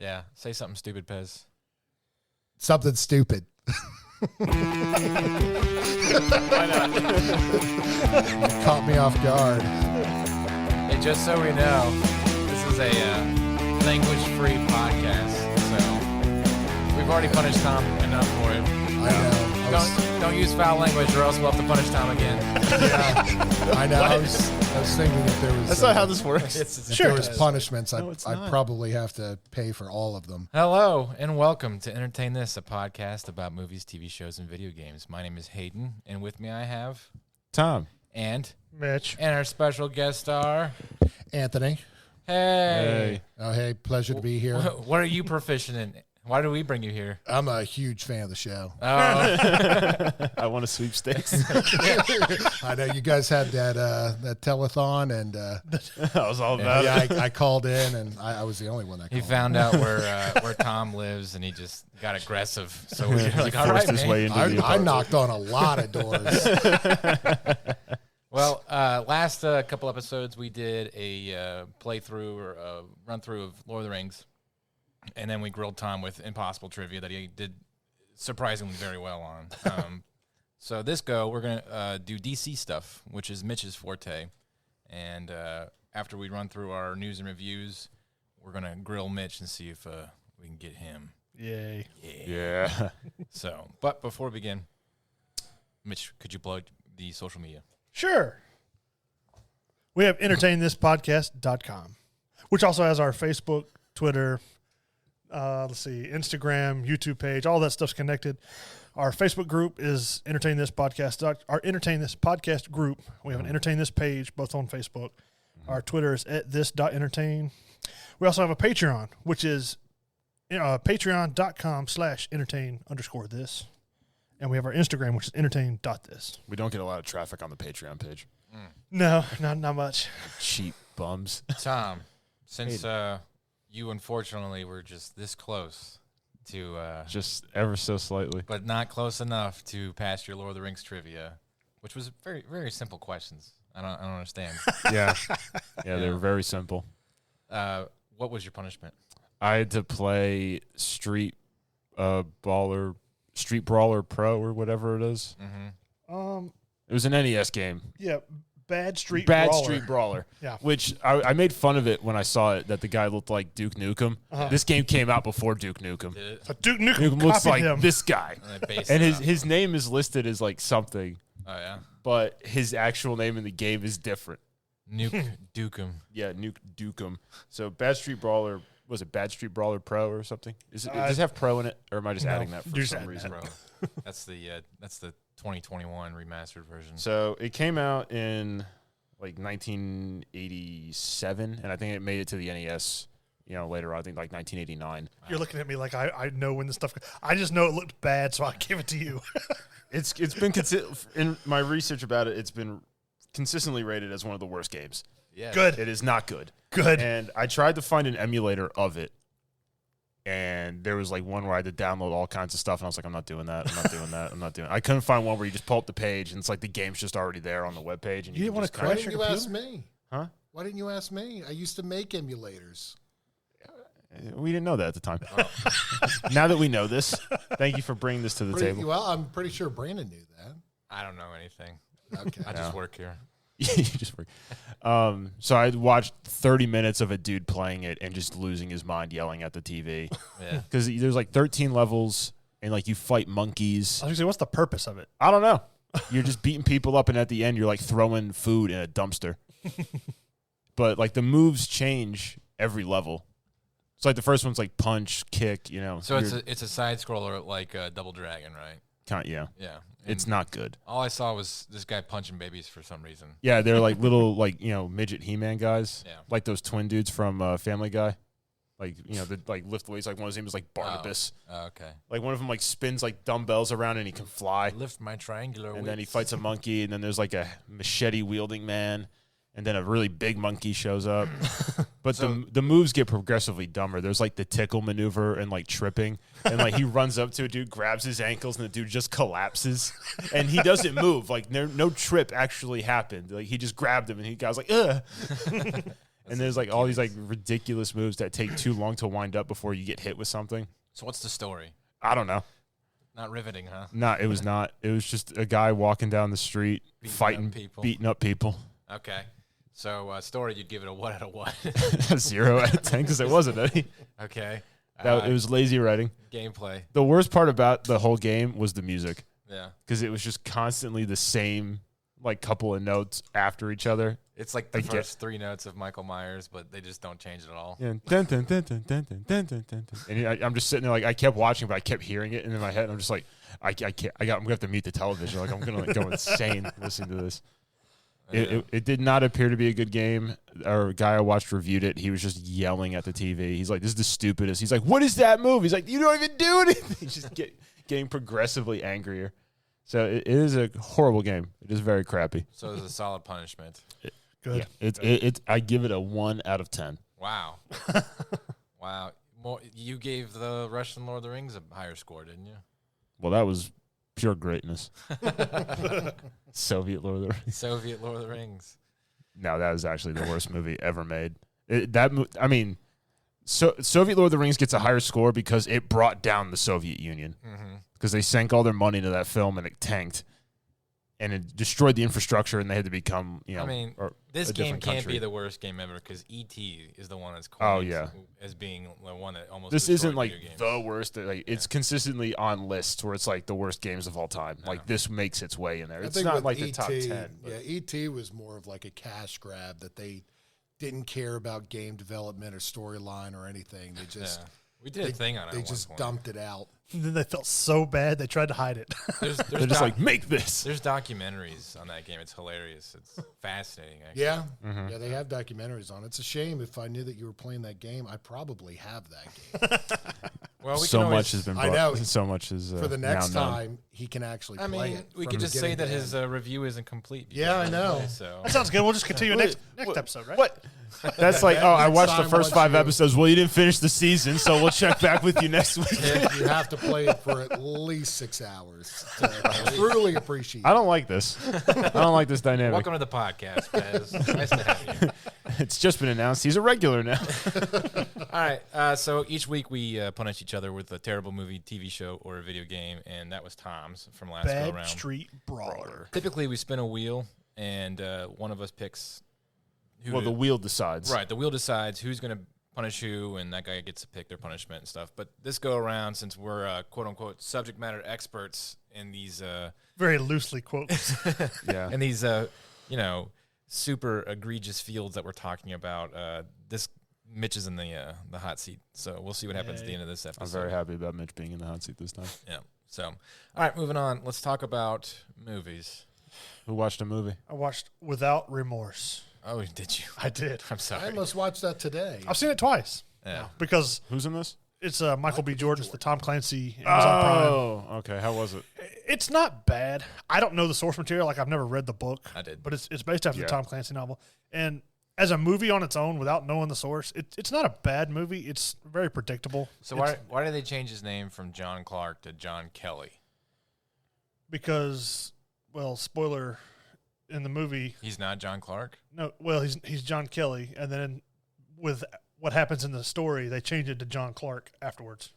Yeah, say something stupid, Pez. Something stupid. Why not? Caught me off guard. Hey, just so we know, this is a language-free podcast, so we've already punished Tom enough for it. I know. Don't use foul language, or else we'll have to punish Tom again. Yeah, I know. I was thinking if there was. That's not how this works. If there was punishments, I'd not. probably have to pay for all of them. Hello, and welcome to Entertain This, a podcast about movies, TV shows, and video games. My name is Hayden, and with me I have Tom. and Mitch. and our special guest star, Anthony. Hey. Oh, hey, pleasure to be here. What are you proficient in? Why do we bring you here? I'm a huge fan of the show. Oh, I want a sweepstakes. I know you guys had that telethon, and I was all about it. I called in, and I was the only one that he called found out where Tom lives, and he just got aggressive. So we were like, all right, forced his way man. into the I apartment. knocked on a lot of doors. Well, last couple episodes, we did a playthrough or a run-through of Lord of the Rings. And then we grilled Tom with impossible trivia that he did surprisingly very well on. So this go, we're going to do DC stuff, which is Mitch's forte. And after we run through our news and reviews, we're going to grill Mitch and see if we can get him. Yay. Yeah. So, but before we begin, Mitch, could you plug the social media? Sure. We have entertainthispodcast.com, which also has our Facebook, Twitter, Instagram, YouTube page. All that stuff's connected. Our Facebook group is Entertain This Podcast. Our Entertain This Podcast group. We have an Entertain This page, both on Facebook. Our Twitter is @this.entertain. We also have a Patreon, which is patreon.com/entertain_this. And we have our Instagram, which is entertain.this. We don't get a lot of traffic on the Patreon page. No, not much. Cheap bums. Tom, since you unfortunately were just this close to Just ever so slightly. but not close enough to pass your Lord of the Rings trivia, which was very, very simple questions. I don't understand. Yeah. Yeah, they were very simple. What was your punishment? I had to play Street Brawler Pro or whatever it is. Mm-hmm. It was an NES game. Yeah, Bad Street Bad Brawler. Street Brawler. Yeah. Which I made fun of it when I saw it, that the guy looked like Duke Nukem. This game came out before Duke Nukem. So Duke Nukem Nukem looks copied like him. this guy. And his name is listed as like something, Oh yeah, but his actual name in the game is different. Nuke Dukem. Yeah, Nuke Dukem. So Bad Street Brawler, was it Bad Street Brawler Pro or something? Does it have Pro in it, or am I just adding that for you're just some adding reason? Bro, that's the 2021 remastered version. So it came out in like 1987, and I think it made it to the NES. Later on, I think like 1989. You're looking at me like I know when this stuff. I just know it looked bad, so I give it to you. It's been in my research about it. It's been consistently rated as one of the worst games. Yeah, Good. It is not good. Good. And I tried to find an emulator of it, and there was like one where I had to download all kinds of stuff, and I was like, I'm not doing that. I couldn't find one where you just pull up the page, and it's like the game's just already there on the webpage. And You didn't can wanna just Why crash didn't your you ask computer? me? Huh? Why didn't you ask me? I used to make emulators. We didn't know that at the time. Now that we know this, thank you for bringing this to the table. Well, I'm pretty sure Brandon knew that. I don't know anything. Okay. I just work here. You just work. So I watched 30 minutes of a dude playing it and just losing his mind, yelling at the TV. Yeah. Because there's like 13 levels, and like you fight monkeys. I was gonna say, what's the purpose of it? I don't know. You're just beating people up, and at the end, you're like throwing food in a dumpster. But like the moves change every level. It's like the first one's like punch, kick. So it's a side scroller like Double Dragon, right? Yeah. Yeah. It's not good. All I saw was this guy punching babies for some reason. Yeah, they're like little midget He-Man guys. Yeah. Like those twin dudes from Family Guy. Like that like lift weights. Like one of his name is like Barnabas. Oh, okay. Like one of them like spins like dumbbells around and he can fly. Lift my triangular. And then he fights a monkey, and then there's like a machete wielding man, and then a really big monkey shows up. But the moves get progressively dumber. There's like the tickle maneuver and like tripping, and like he runs up to a dude, grabs his ankles, and the dude just collapses, and he doesn't move. Like no trip actually happened. Like he just grabbed him, and he was like, ugh. And there's like all these like ridiculous moves that take too long to wind up before you get hit with something. So what's the story? I don't know. Not riveting, huh? No, it was not. It was just a guy walking down the street, beating up people. Okay. So story, you'd give it a what out of what? 0 out of 10 because there wasn't any. Okay. It was lazy writing. Gameplay. The worst part about the whole game was the music. Yeah. Because it was just constantly the same like couple of notes after each other. It's like the first 3 notes of Michael Myers, but they just don't change it at all. Yeah. Dun, dun, dun, dun, dun, dun, dun, dun, dun. And I'm just sitting there like I kept watching, but I kept hearing it in my head. And I'm just like, I'm gonna have to mute the television. Like I'm gonna like, go insane listening to this. It did not appear to be a good game. Our guy I watched reviewed it. He was just yelling at the TV. He's like, "This is the stupidest." He's like, "What is that move?" He's like, "You don't even do anything." He's just getting progressively angrier. So it is a horrible game. It is very crappy. So it's a solid punishment. Good. Yeah, I give it a 1 out of 10. Wow. Wow. You gave the Russian Lord of the Rings a higher score, didn't you? Well, that was pure greatness. Soviet Lord of the Rings. Soviet Lord of the Rings. No, that was actually the worst movie ever made. Soviet Lord of the Rings gets a higher score because it brought down the Soviet Union. Because they sank all their money into that film and it tanked. And it destroyed the infrastructure and they had to become, this game can't be the worst game ever because E.T. is the one that's coined as being the one that almost This isn't like games. the worst. It's consistently on lists where it's like the worst games of all time. Yeah. Like this makes its way in there. It's think not with like the E.T., top 10. Yeah, E.T. was more of like a cash grab that they didn't care about game development or storyline or anything. They just we did a thing on it. They just dumped it out. And then they felt so bad they tried to hide it. They're just like, make this. There's documentaries on that game. It's hilarious. It's fascinating. Actually. Yeah, yeah, they have documentaries on it. It's a shame. If I knew that you were playing that game, I probably have that game. Well, we so much has been brought. I know. So much is for the next now known. time he can actually play it. We from could just say beginning that to his end. review isn't complete. Yeah, I know. So That sounds good. We'll just continue next episode, right? What? That's like, I Next watched the time, first once 5 you- episodes. Well, you didn't finish the season, so we'll check back with you next week. You have to play it for at least 6 hours to truly appreciate. I don't like this. I don't like this dynamic. welcome to the podcast, Pez. Nice to have you. It's just been announced he's a regular now. All right. So each week we punish each other with a terrible movie, TV show, or a video game, and that was Tom's from last go Bad around. Street Brawler. Typically, we spin a wheel, and one of us picks. Well, the wheel decides. Right, the wheel decides who's going to punish who, and that guy gets to pick their punishment and stuff. But this go around, since we're quote unquote subject matter experts in these Very loosely quotes. Yeah. in these super egregious fields that we're talking about, this Mitch is in the hot seat. So we'll see what happens at the end of this episode. I'm very happy about Mitch being in the hot seat this time. Yeah. So, all right, moving on. Let's talk about movies. Who watched a movie? I watched Without Remorse. Oh, did you? I did. I'm sorry. I almost watched that today. I've seen it twice. Yeah. Because Who's in this? it's Michael B. Jordan. It's the Tom Clancy Amazon Prime. Oh, okay. How was it? It's not bad. I don't know the source material. Like, I've never read the book. I did. But it's based after Yeah. the Tom Clancy novel. And as a movie on its own, without knowing the source, it's not a bad movie. It's very predictable. So It's- why did they change his name from John Clark to John Kelly? Because, well, spoiler, in the movie, He's not John Clark? he's John Kelly, and then with what happens in the story, they change it to John Clark afterwards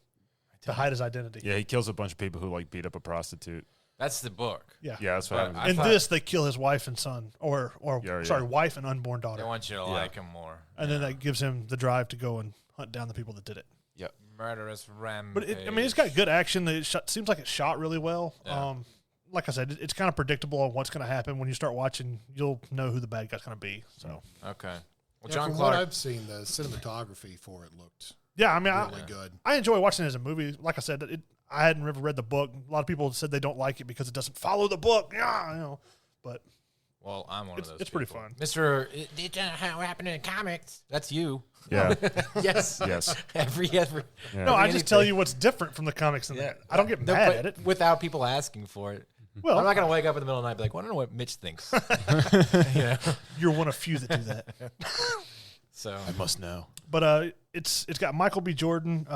to hide his identity. Yeah, he kills a bunch of people who like beat up a prostitute. That's the book. Yeah. Yeah, that's what But happened. I In thought- this, they kill his wife and son, or Yeah. wife and unborn They daughter, want you to like him more. and then that gives him the drive to go and hunt down the people that did it. Murderous rampage. But it's got good action. Seems like it's shot really well. Yeah. Like I said, it's kind of predictable on what's going to happen. When you start watching, you'll know who the bad guy's going to be. So Okay. Well, Yeah, John from Clark. what I've seen, the cinematography for it looked yeah, I mean, really good. I enjoy watching it as a movie. Like I said, I hadn't ever read the book. A lot of people said they don't like it because it doesn't follow the book. Yeah, but Well, I'm one of those. it's pretty people. fun. Mr. It how happened in comics. That's you. Yeah. Yes. Yes. Every. Yeah. No, I just tell anything. you what's different from the comics. Than Yeah. that. I don't get No, mad but at it. without people asking for it. Well, I'm not gonna wake up in the middle of the night and be like, well, I don't know what Mitch thinks. You know? you're one of few that do that. So I must know. But it's got Michael B. Jordan.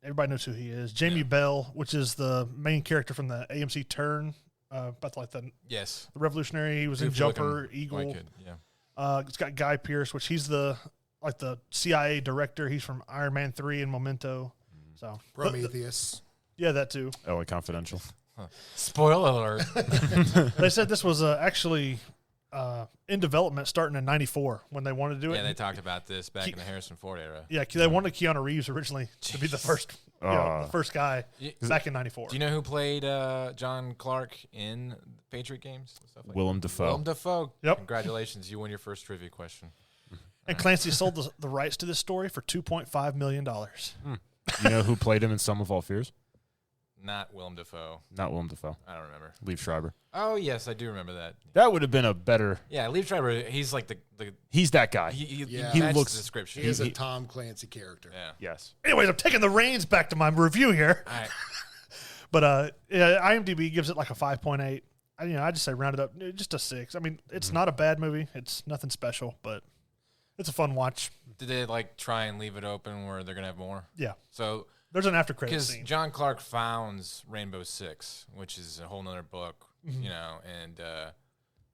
Everybody knows who he is. Jamie Bell, which is the main character from the AMC Turn, about like the yes, Revolutionary. He was in Goofy-looking Jumper, white Eagle. kid, yeah. It's got Guy Pearce, which he's the like the CIA director. He's from Iron Man 3 and Memento. So Prometheus. yeah, that too. LA Confidential. Spoiler alert. They said this was actually in development starting in '94 when they wanted to do it. Yeah, they talked about this back in the Harrison Ford era. Yeah, they wanted Keanu Reeves originally to be the first, the first guy back in '94. Do you know who played John Clark in Patriot games? Stuff like Willem Dafoe. Willem Dafoe. Yep. Congratulations, you won your first trivia question. And Clancy sold the rights to this story for $2.5 million. You know who played him in Sum of All Fears? Not Willem Dafoe. Not Willem Dafoe. I don't remember. Liev Schreiber. Oh yes, I do remember that. That would have been a better. Yeah, Liev Schreiber. He's like the He's that guy. he He matches looks- the description. He is a Tom Clancy character. Yeah. Yes. Anyways, I'm taking the reins back to my review here. All right. But IMDb gives it like a 5.8. I just say round it up just a 6. I mean, it's not a bad movie. It's nothing special, but it's a fun watch. Did they like try and leave it open where they're gonna have more? Yeah. So There's an after credit because scene. John Clark founds Rainbow Six, which is a whole nother book, you know, and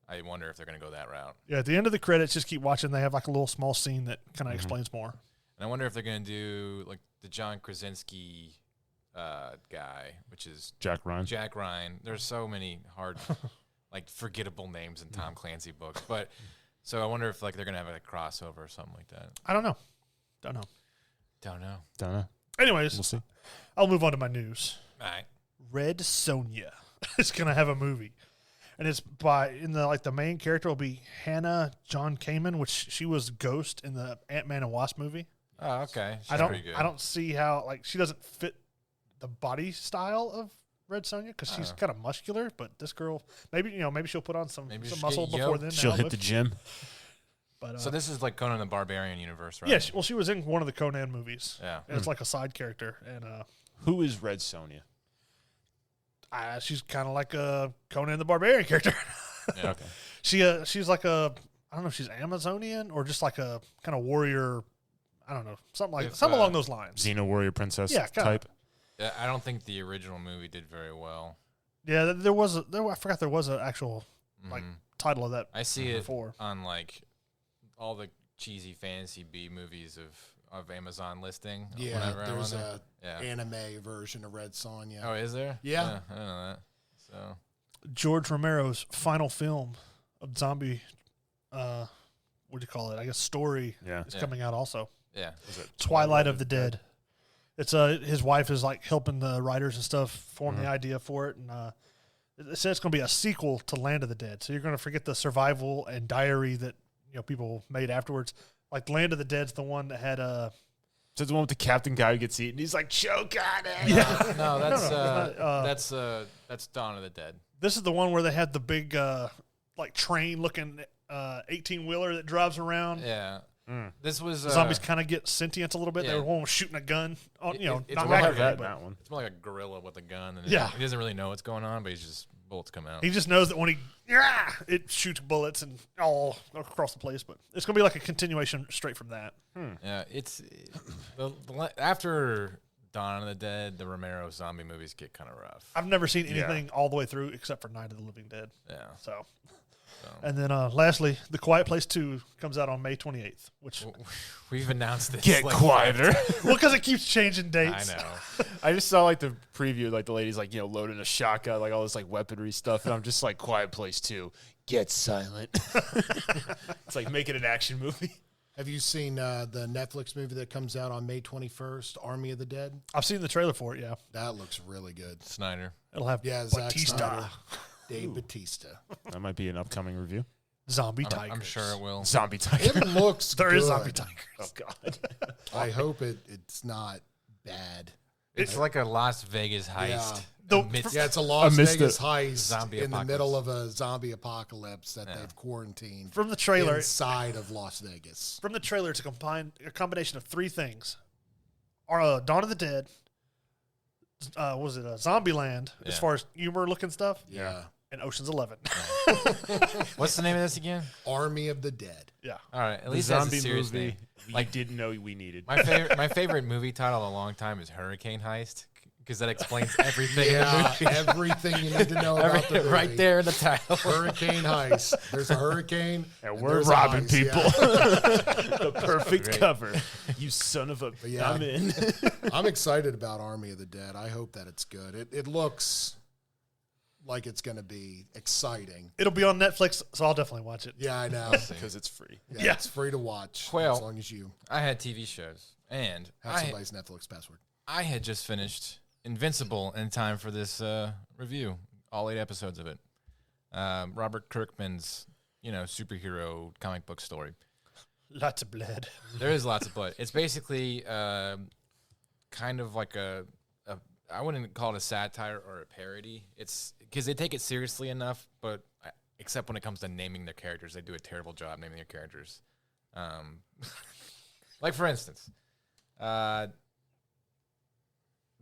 I wonder if they're gonna go that route. Yeah, at the end of the credits, just keep watching. They have like a little small scene that kind of explains more. And I wonder if they're gonna do like the John Krasinski guy, which is Jack Ryan. Jack Ryan. There's so many hard, like forgettable names in Tom Clancy books, but so I wonder if like they're gonna have a crossover or something like that. I don't know. Don't know. Don't know. Don't know. Anyways, We'll see. I'll move on to my news. All right. Red Sonja is gonna have a movie, and it's the main character will be Hannah John Kamen, which she was Ghost in the Ant-Man and Wasp movie. Oh, okay. She's pretty good. I don't see how she doesn't fit the body style of Red Sonja because she's kind of muscular, but this girl maybe she'll put on some Maybe she'll muscle get before yoked. then. She'll now hit lift. the gym. But So this is like Conan the Barbarian universe, right? yeah, she was in one of the Conan movies. Yeah. And it's like a side character, and Who is Red Sonja? she's kind of like a Conan the Barbarian character. Yeah. Okay. She's like I don't know if she's Amazonian or just like a kind of warrior. I don't know, something along those lines. Xena Warrior Princess Yeah, kinda. type. Yeah, I don't think the original movie did very well. Yeah, I forgot there was an actual like title of that. I see it before. on like all the cheesy fantasy B movies of Amazon listing. or Yeah, whatever I'm there's on a there. anime version of Red Sonja. Oh, is there? Yeah. I don't know that. So George Romero's final film of zombie, what do you call it? I guess story Yeah. is coming out also. yeah. Twilight of the Dead. It's his wife is like helping the writers and stuff form the idea for it, and it says it's going to be a sequel to Land of the Dead. So you're going to forget the survival and diary that people made afterwards. Like Land of the Dead's the one that had So it's the one with the captain guy who gets eaten. He's like, choke on it. yeah. No, that's not, that's Dawn of the Dead. This is the one where they had the big like train looking 18-wheeler that drives around. Yeah. This was Zombies kind of get sentient a little bit. yeah. They were one shooting a gun. On, It's not more like accurately, that, but that one. It's more like a gorilla with a gun, and Yeah. he doesn't really know what's going on, but he's just bullets come out. he just knows that when it shoots bullets and all across the place. But it's going to be like a continuation straight from that. Yeah, it's after Dawn of the Dead, the Romero zombie movies get kind of rough. I've never seen anything all the way through except for Night of the Living Dead. Yeah. So. And then lastly, The Quiet Place 2 comes out on May 28th, which We've announced this. Get like, quieter. well, because it keeps changing I dates. know. I just saw like the preview, like the lady's like, loading a shotgun, like all this like weaponry stuff, and I'm just like, Quiet Place 2, get silent. It's like making an action movie. Have you seen the Netflix movie that comes out on May 21st, Army of the Dead? I've seen the trailer for it. Yeah, That looks really good. Snyder. it'll have Yeah, Zack Batista, Snyder, Dave Batista. That might be an upcoming review. zombie tigers. I'm sure it will. Zombie tiger. It looks There good. is zombie tigers. Oh God. I hope it's not bad. It's like a Las Vegas heist. Yeah. amidst- Yeah, it's a Las Amidst Vegas the heist zombie in the apocalypse. middle of a zombie apocalypse that they've quarantined From the trailer, inside of Las Vegas. From the trailer, it's a combination of three things: Dawn of the Dead, was it Zombieland as Yeah. far as humor looking stuff, Yeah. and Ocean's 11. What's the name of this again? Army of the Dead. Yeah, All right, at The least that's a zombie serious movie name. we Like- didn't know we needed. My favorite movie title in a long time is Hurricane Heist because that explains everything. In the Yeah, movie. everything you need to know about the movie. Right there in the title. Hurricane heist. There's a hurricane. And we're there's a robbing heist, people. yeah. The perfect Great. cover. You son of a... yeah. I'm in. I'm excited about Army of the Dead. I hope that it's good. It looks like it's going to be exciting. It'll be on Netflix, so I'll definitely watch it. Yeah, I know. Because it's free. Yeah, it's free to watch Well, as long as you I had TV shows, and have somebody's Netflix password. I had just finished Invincible in time for this review, all 8 episodes of it. Robert Kirkman's, superhero comic book story. Lots of blood. There is lots of blood. It's basically kind of like I wouldn't call it a satire or a parody. It's because they take it seriously enough, but except when it comes to naming their characters, they do a terrible job naming their characters. Like for instance,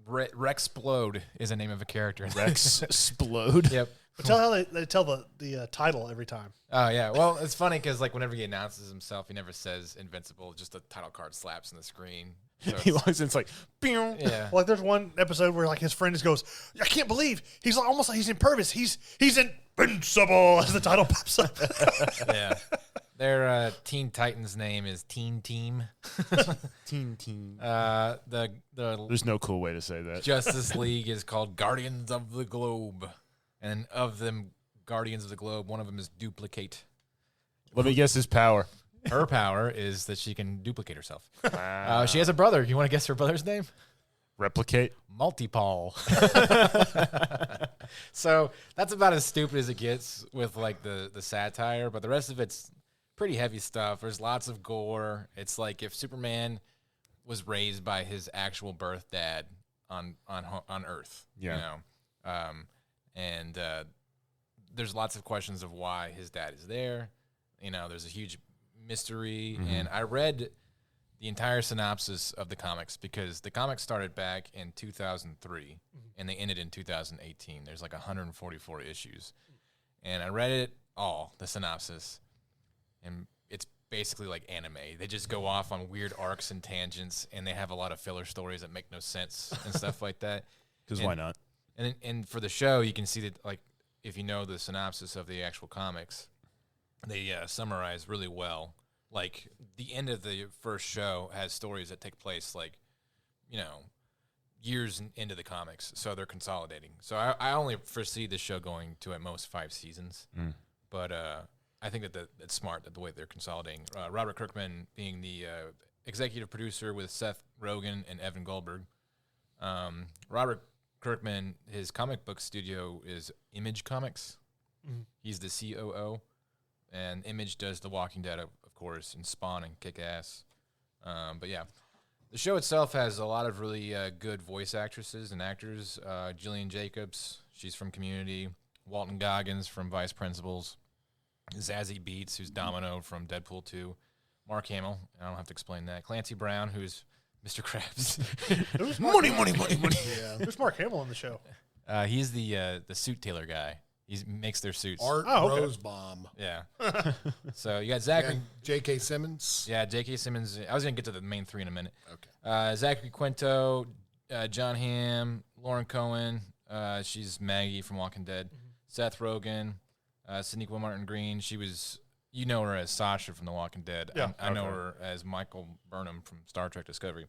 Rexplode is the name of a character. Rex Explode. Yep. But tell how they tell the title every time. Oh yeah. Well, it's funny because like whenever he announces himself, he never says Invincible. Just the title card slaps in the screen. So He walks in, it's like, pew. yeah. Like there's one episode where like his friend just goes, I can't believe he's like, almost like he's impervious. He's invincible as the title pops up. Yeah. Their Teen Titans name is Teen Team. Teen. The There's no cool way to say that. Justice League is called Guardians of the Globe, and of them Guardians of the Globe, one of them is Duplicate. Let me guess his power. Her power is that she can duplicate herself. She has a brother. You want to guess her brother's name? Replicate. Multipol. So that's about as stupid as it gets with like the satire, but the rest of it's pretty heavy stuff. There's lots of gore. It's like if Superman was raised by his actual birth dad on Earth. Yeah. And there's lots of questions of why his dad is there. There's a huge mystery, and I read the entire synopsis of the comics because the comics started back in 2003 and they ended in 2018. There's like 144 issues, and I read it all, the synopsis, and it's basically like anime. They just go off on weird arcs and tangents, and they have a lot of filler stories that make no sense and stuff like that. Because why not? And for the show, you can see that like if you know the synopsis of the actual comics, they summarize really well. Like the end of the first show has stories that take place like, years into the comics. So they're consolidating. So I only foresee the show going to at most 5 seasons. But I think that it's smart that the way they're consolidating. Robert Kirkman being the executive producer with Seth Rogen and Evan Goldberg. Robert Kirkman, his comic book studio is Image Comics. He's the COO. And Image does The Walking Dead, of course, and Spawn and Kick-Ass. But yeah, the show itself has a lot of really good voice actresses and actors. Jillian Jacobs, she's from Community. Walton Goggins from Vice Principals. Zazie Beetz, who's Domino from Deadpool 2. Mark Hamill, I don't have to explain that. Clancy Brown, who's Mr. Krabs. Money. Yeah. There's Mark Hamill in the show. He's the suit tailor guy. He makes their suits. Art okay. Rosebaum. Yeah. So you got Zachary. And J.K. Simmons. Yeah, J.K. Simmons. I was going to get to the main 3 in a minute. Okay. Zachary Quinto, John Hamm, Lauren Cohen. She's Maggie from Walking Dead. Seth Rogen, Sonequa Martin Green. She was, you know her as Sasha from The Walking Dead. Yeah. I know her as Michael Burnham from Star Trek Discovery.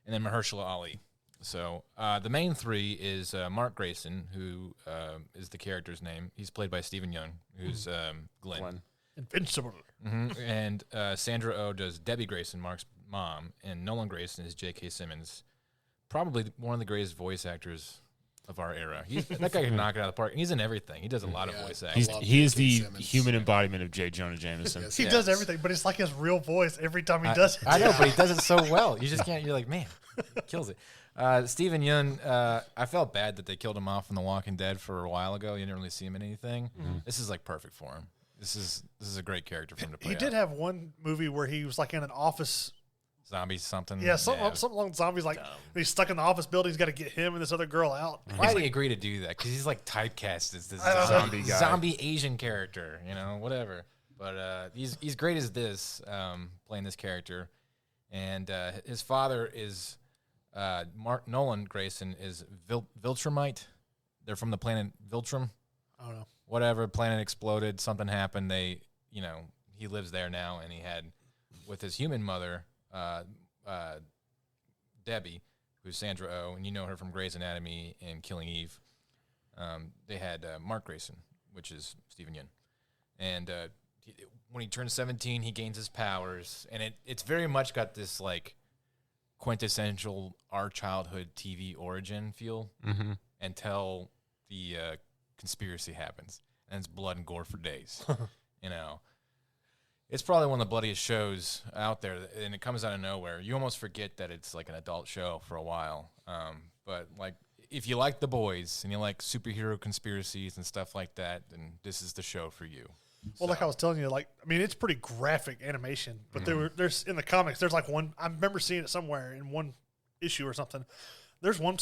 And then Mahershala Ali. So the main 3 is Mark Grayson, who is the character's name. He's played by Stephen Young, who's Glenn. Invincible. And Sandra Oh does Debbie Grayson, Mark's mom, and Nolan Grayson is J.K. Simmons, probably one of the greatest voice actors of our era. That guy can knock it out of the park, and he's in everything. He does a lot of voice acting. He is the J.K. Simmons. human embodiment of J. Jonah Jameson. Yes. He does everything, but it's like his real voice every time he does it. I know, but he does it so well. You just can't. You're like, man, he kills it. Stephen Yeun, I felt bad that they killed him off in The Walking Dead for a while ago. You didn't really see him in anything. This is like perfect for him. This is a great character for him to play. He did have one movie where he was like in an office. Zombies something. Yeah, something along zombies. Like he's stuck in the office building. He's got to get him and this other girl out. Why did he agree to do that? Because he's like typecast as this Zombie guy. zombie Asian character, whatever. But he's great as this, playing this character. And his father is Nolan Grayson is Viltrumite. They're from the planet Viltrum. I don't know. Whatever, planet exploded, something happened. He lives there now, and he had, with his human mother, Debbie, who's Sandra Oh, and you know her from Grey's Anatomy and Killing Eve. They had Mark Grayson, which is Stephen Yeun. And when he turns 17, he gains his powers, and it's very much got this, like, quintessential our childhood TV origin feel until the conspiracy happens, and it's blood and gore for days. It's probably one of the bloodiest shows out there, and it comes out of nowhere. You almost forget that it's like an adult show for a while. But like, if you like The Boys and you like superhero conspiracies and stuff like that, then this is the show for you. Well, like I was telling you, it's pretty graphic animation, but there's in the comics, there's like one, I remember seeing it somewhere in one issue or something. There's one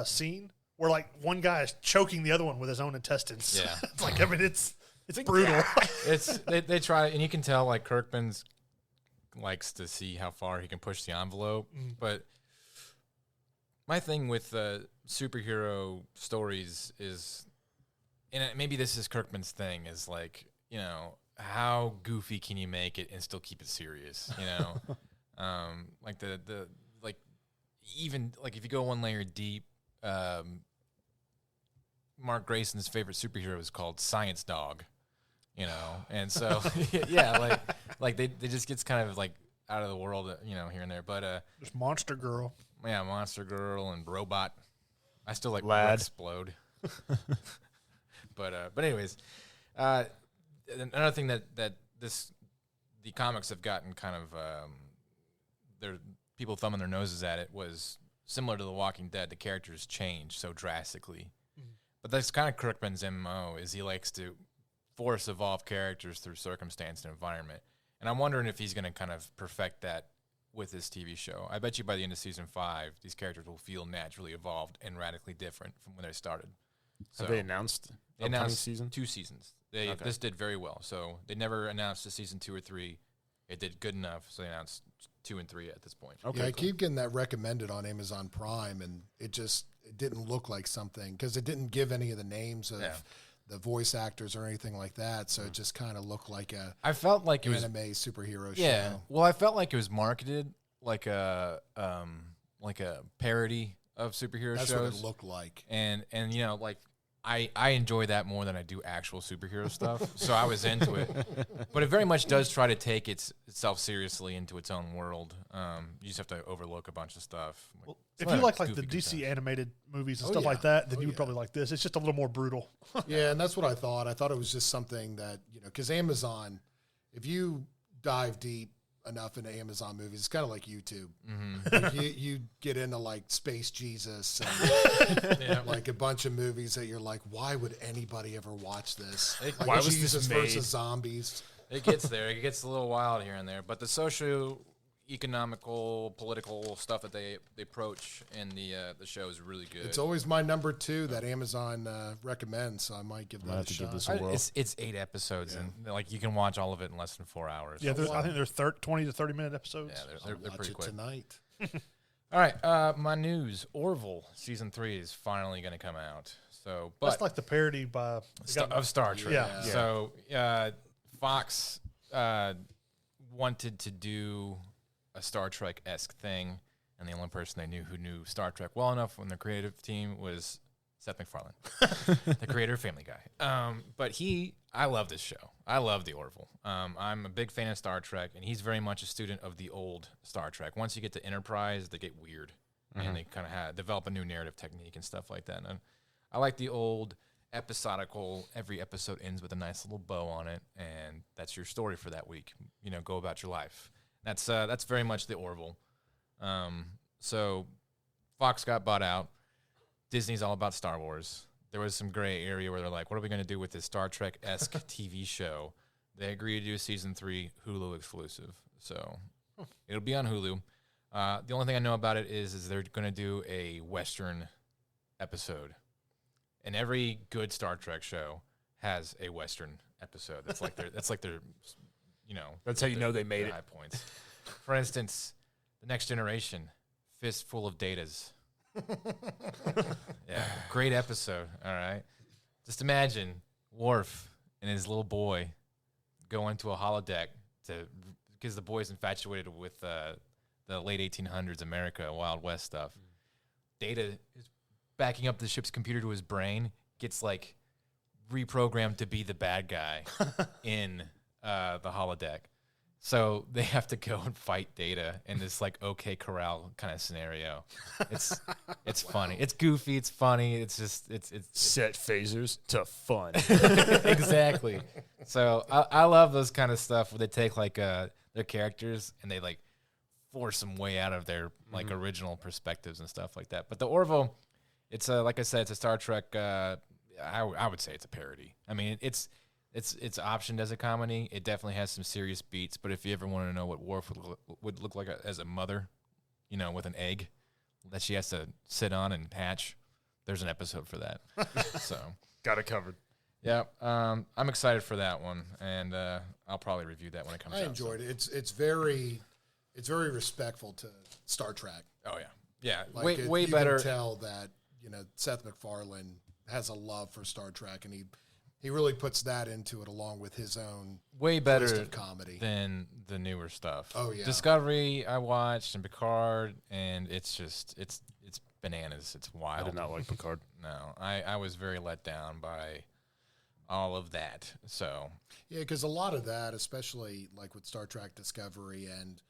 scene where like one guy is choking the other one with his own intestines. Yeah. It's like, it's brutal. Yeah. They try, and you can tell like Kirkman's likes to see how far he can push the envelope. But my thing with superhero stories is, and maybe this is Kirkman's thing, is like, how goofy can you make it and still keep it serious? Like like even like if you go one layer deep, Mark Grayson's favorite superhero is called Science Dog, and so yeah, like they just gets kind of like out of the world, here and there. But there's Monster Girl, Monster Girl and Robot. I still like Lad. Explode. But anyways, another thing that the comics have gotten kind of their people thumbing their noses at it was similar to The Walking Dead. The characters change so drastically. But that's kind of Kirkman's MO, is he likes to force evolve characters through circumstance and environment. And I'm wondering if he's going to kind of perfect that with this TV show. I bet you by the end of season 5, these characters will feel naturally evolved and radically different from when they started. So Have they announced season? 2 seasons. Okay. This did very well. So they never announced a season 2 or 3. It did good enough, so they announced 2 and 3 at this point. Okay, yeah, I keep getting that recommended on Amazon Prime, and it didn't look like something, because it didn't give any of the names of the voice actors or anything like that, so it just kind of looked like I felt like it was anime superhero yeah, show. Well, I felt like it was marketed like a parody of superhero That's shows. what it looked like. And like I enjoy that more than I do actual superhero stuff, so I was into it. But it very much does try to take itself seriously into its own world. You just have to overlook a bunch of stuff. Well, if you like the DC animated movies and stuff like that, then you would probably like this. It's just a little more brutal. Yeah, and that's what I thought. I thought it was just something that, because Amazon, if you dive deep enough into Amazon movies, it's kind of like YouTube. Like you get into like Space Jesus and like a bunch of movies that you're like, why would anybody ever watch this? Like why was Jesus this made? versus zombies? It gets there. It gets a little wild here and there. But the socio-economical, political stuff that they approach in the show is really good. It's always my number 2 that Amazon recommends, so I might give that a shot. Give this a whirl. It's 8 episodes, and like you can watch all of it in less than 4 hours. Yeah, I think they're 20 to 30 minute episodes. Yeah, they're Watch pretty it quick. tonight. All right, my news: Orville season 3 is finally going to come out. So, but that's like the parody by of Star Trek. Yeah. So, Fox wanted to do a Star Trek-esque thing, and the only person they knew who knew Star Trek well enough on the creative team was Seth MacFarlane, the creator of Family Guy. But I love this show. I love the Orville. I'm a big fan of Star Trek, and he's very much a student of the old Star Trek. Once you get to Enterprise, they get weird, and they kind of develop a new narrative technique and stuff like that. And I like the old episodical, every episode ends with a nice little bow on it, and that's your story for that week. Go about your life. That's very much the Orville. So Fox got bought out. Disney's all about Star Wars. There was some gray area where they're like, what are we going to do with this Star Trek-esque TV show? They agreed to do season 3 Hulu exclusive. So it'll be on Hulu. The only thing I know about it is they're going to do a Western episode. And every good Star Trek show has a Western episode. That's like their that's how you know they made it. High points. For instance, The Next Generation fistful of datas. Yeah, great episode. All right. Just imagine Worf and his little boy go into a holodeck because the boy's infatuated with the late 1800s America, Wild West stuff. Data is backing up the ship's computer to his brain, gets like reprogrammed to be the bad guy in the holodeck. So they have to go and fight Data in this like OK Corral kind of scenario. It's funny. It's goofy. It's funny. It's just it's Set phasers to fun. exactly. So I love those kind of stuff where they take like their characters and they like force them way out of their like original perspectives and stuff like that. But the Orville, it's like I said, it's a Star Trek. I would say it's a parody. I mean, it's optioned as a comedy. It definitely has some serious beats. But if you ever want to know what Worf would look like as a mother, you know, with an egg that she has to sit on and hatch, there's an episode for that. So Got it covered. yeah, I'm excited for that one, and I'll probably review that when it comes out. I enjoyed it. It's very respectful to Star Trek. Oh yeah, yeah, Like way you better. can tell that Seth MacFarlane has a love for Star Trek, and he really puts that into it along with his own Way twist better of comedy. than the newer stuff. Oh, yeah. Discovery I watched and Picard, and it's bananas. It's I wild. did not like Picard. No, I was very let down by all of that. So Yeah, because a lot of that, especially like with Star Trek Discovery and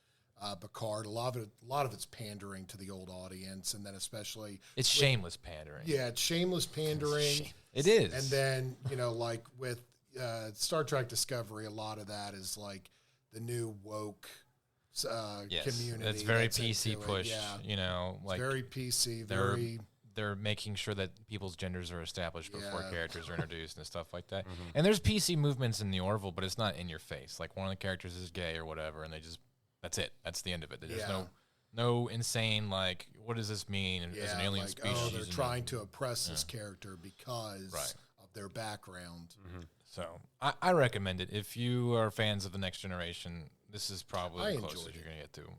Picard, a lot of it's pandering to the old audience, and then especially it's shameless pandering. yeah, it's shameless pandering. It is. And then like with Star Trek Discovery, a lot of that is like the new woke yes, community. it's very that's PC into it. pushed. Yeah, You know, like very PC, they're- very they're making sure that people's genders are established before Yeah. characters are introduced and stuff like that. And there's PC movements in the Orville, but it's not in your face. Like one of the characters is gay or whatever, and that's it. That's the end of it. There's Yeah. no insane like what does this mean as an alien like, species? they're and trying to oppress this character because Right. of their background. So I recommend it if you are fans of the Next Generation. This is probably I the enjoyed closest you're gonna get to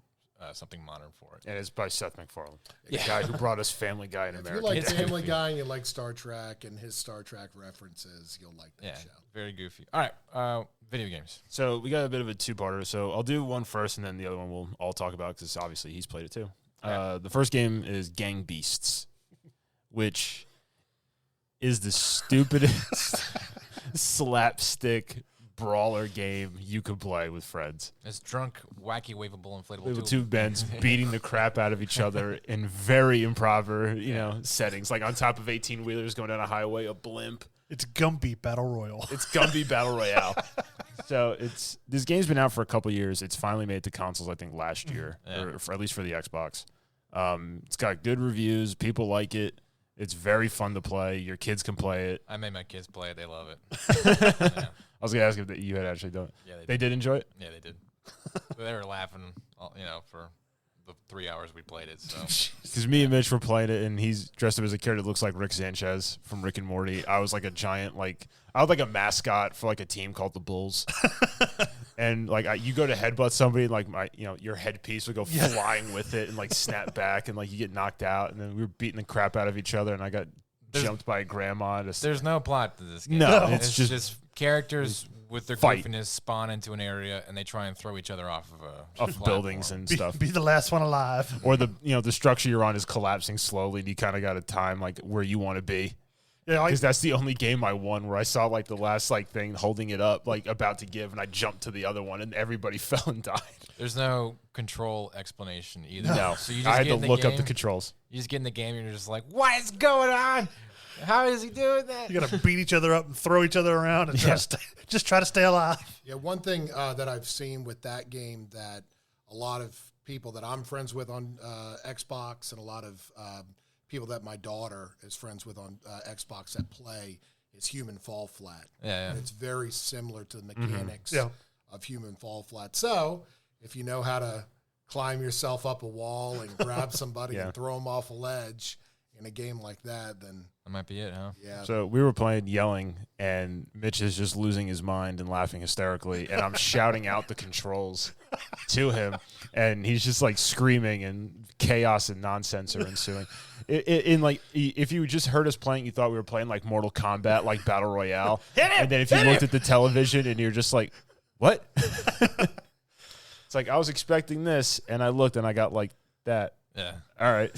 something modern for it. And it's by Seth MacFarlane, the guy who brought us Family Guy in If you America. like It's Family goofy. Guy and you like Star Trek and his Star Trek references, you'll like that Yeah, show. very goofy. All right, video games. So we got a bit of a two-parter. So I'll do one first, and then the other one we'll all talk about because obviously he's played it too. The first game is Gang Beasts, which is the stupidest slapstick brawler game you could play with friends. It's drunk, wacky, waveable, inflatable With tube. two Bens beating the crap out of each other in very improper, settings, like on top of 18-wheelers going down a highway, a blimp. It's Gumby Battle Royal. It's Gumby Battle Royale. So this game's been out for a couple years. It's finally made it to consoles, I think, last year, or at least for the Xbox. It's got good reviews. People like it. It's very fun to play. Your kids can play it. I made my kids play it. They love it. Yeah. I was going to ask if you had actually done it. Yeah, They did enjoy it? Yeah, they did. They were laughing, for the 3 hours we played it. So Because me and Mitch were playing it, and he's dressed up as a character that looks like Rick Sanchez from Rick and Morty. I was like a giant, I was like a mascot for like a team called the Bulls. And you go to headbutt somebody, and your headpiece would go flying with it and snap back, and you get knocked out. And then we were beating the crap out of each other, and I got jumped by a grandma. there's no plot to this game. No, it's it's just just characters with their fight. goofiness spawn into an area and they try and throw each other off of off buildings and stuff. Be the last one alive. Or the structure you're on is collapsing slowly, and you kind of got a time where you want to be. Yeah, Because that's the only game I won where I saw the last thing holding it up, about to give, and I jumped to the other one, and everybody fell and died. There's no control explanation either. No, So you just I had get to in the look up the game, controls. You just get in the game and you're just like, what is going on? How is he doing that? you got to beat each other up and throw each other around and just try to stay alive. Yeah, one thing that I've seen with that game that a lot of people that I'm friends with on Xbox and a lot of people that my daughter is friends with on Xbox that play is Human Fall Flat. Yeah. And it's very similar to the mechanics Yeah. of Human Fall Flat. So if you know how to climb yourself up a wall and grab somebody Yeah. and throw them off a ledge in a game like that, then That might be it, huh? yeah. So we were playing yelling, and Mitch is just losing his mind and laughing hysterically, and I'm shouting out the controls to him, and he's just like screaming, and chaos and nonsense are ensuing. If you just heard us playing, you thought we were playing like Mortal Kombat, like Battle Royale, and then if you looked at the television and you're just like, what? It's like I was expecting this, and I looked and I got like that. Yeah. All right.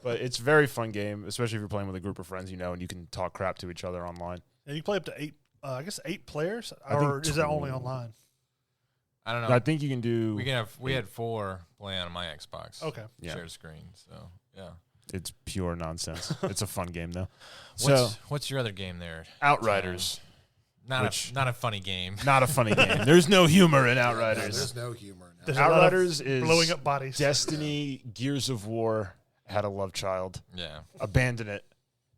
But it's a very fun game, especially if you're playing with a group of friends, and you can talk crap to each other online. And you play up to 8, I guess 8 players, I or think is that only online? I don't know. I think you can do. We had 4 playing on my Xbox. Okay. Yeah. Shared screen. So yeah. It's pure nonsense. It's a fun game though. What's your other game there? Outriders. Not a funny game. Not a funny game. There's no humor in No, Outriders. there's no humor in There's that. a lot of Outriders is blowing up bodies. Destiny, Gears of War had a love child, Yeah. abandoned it,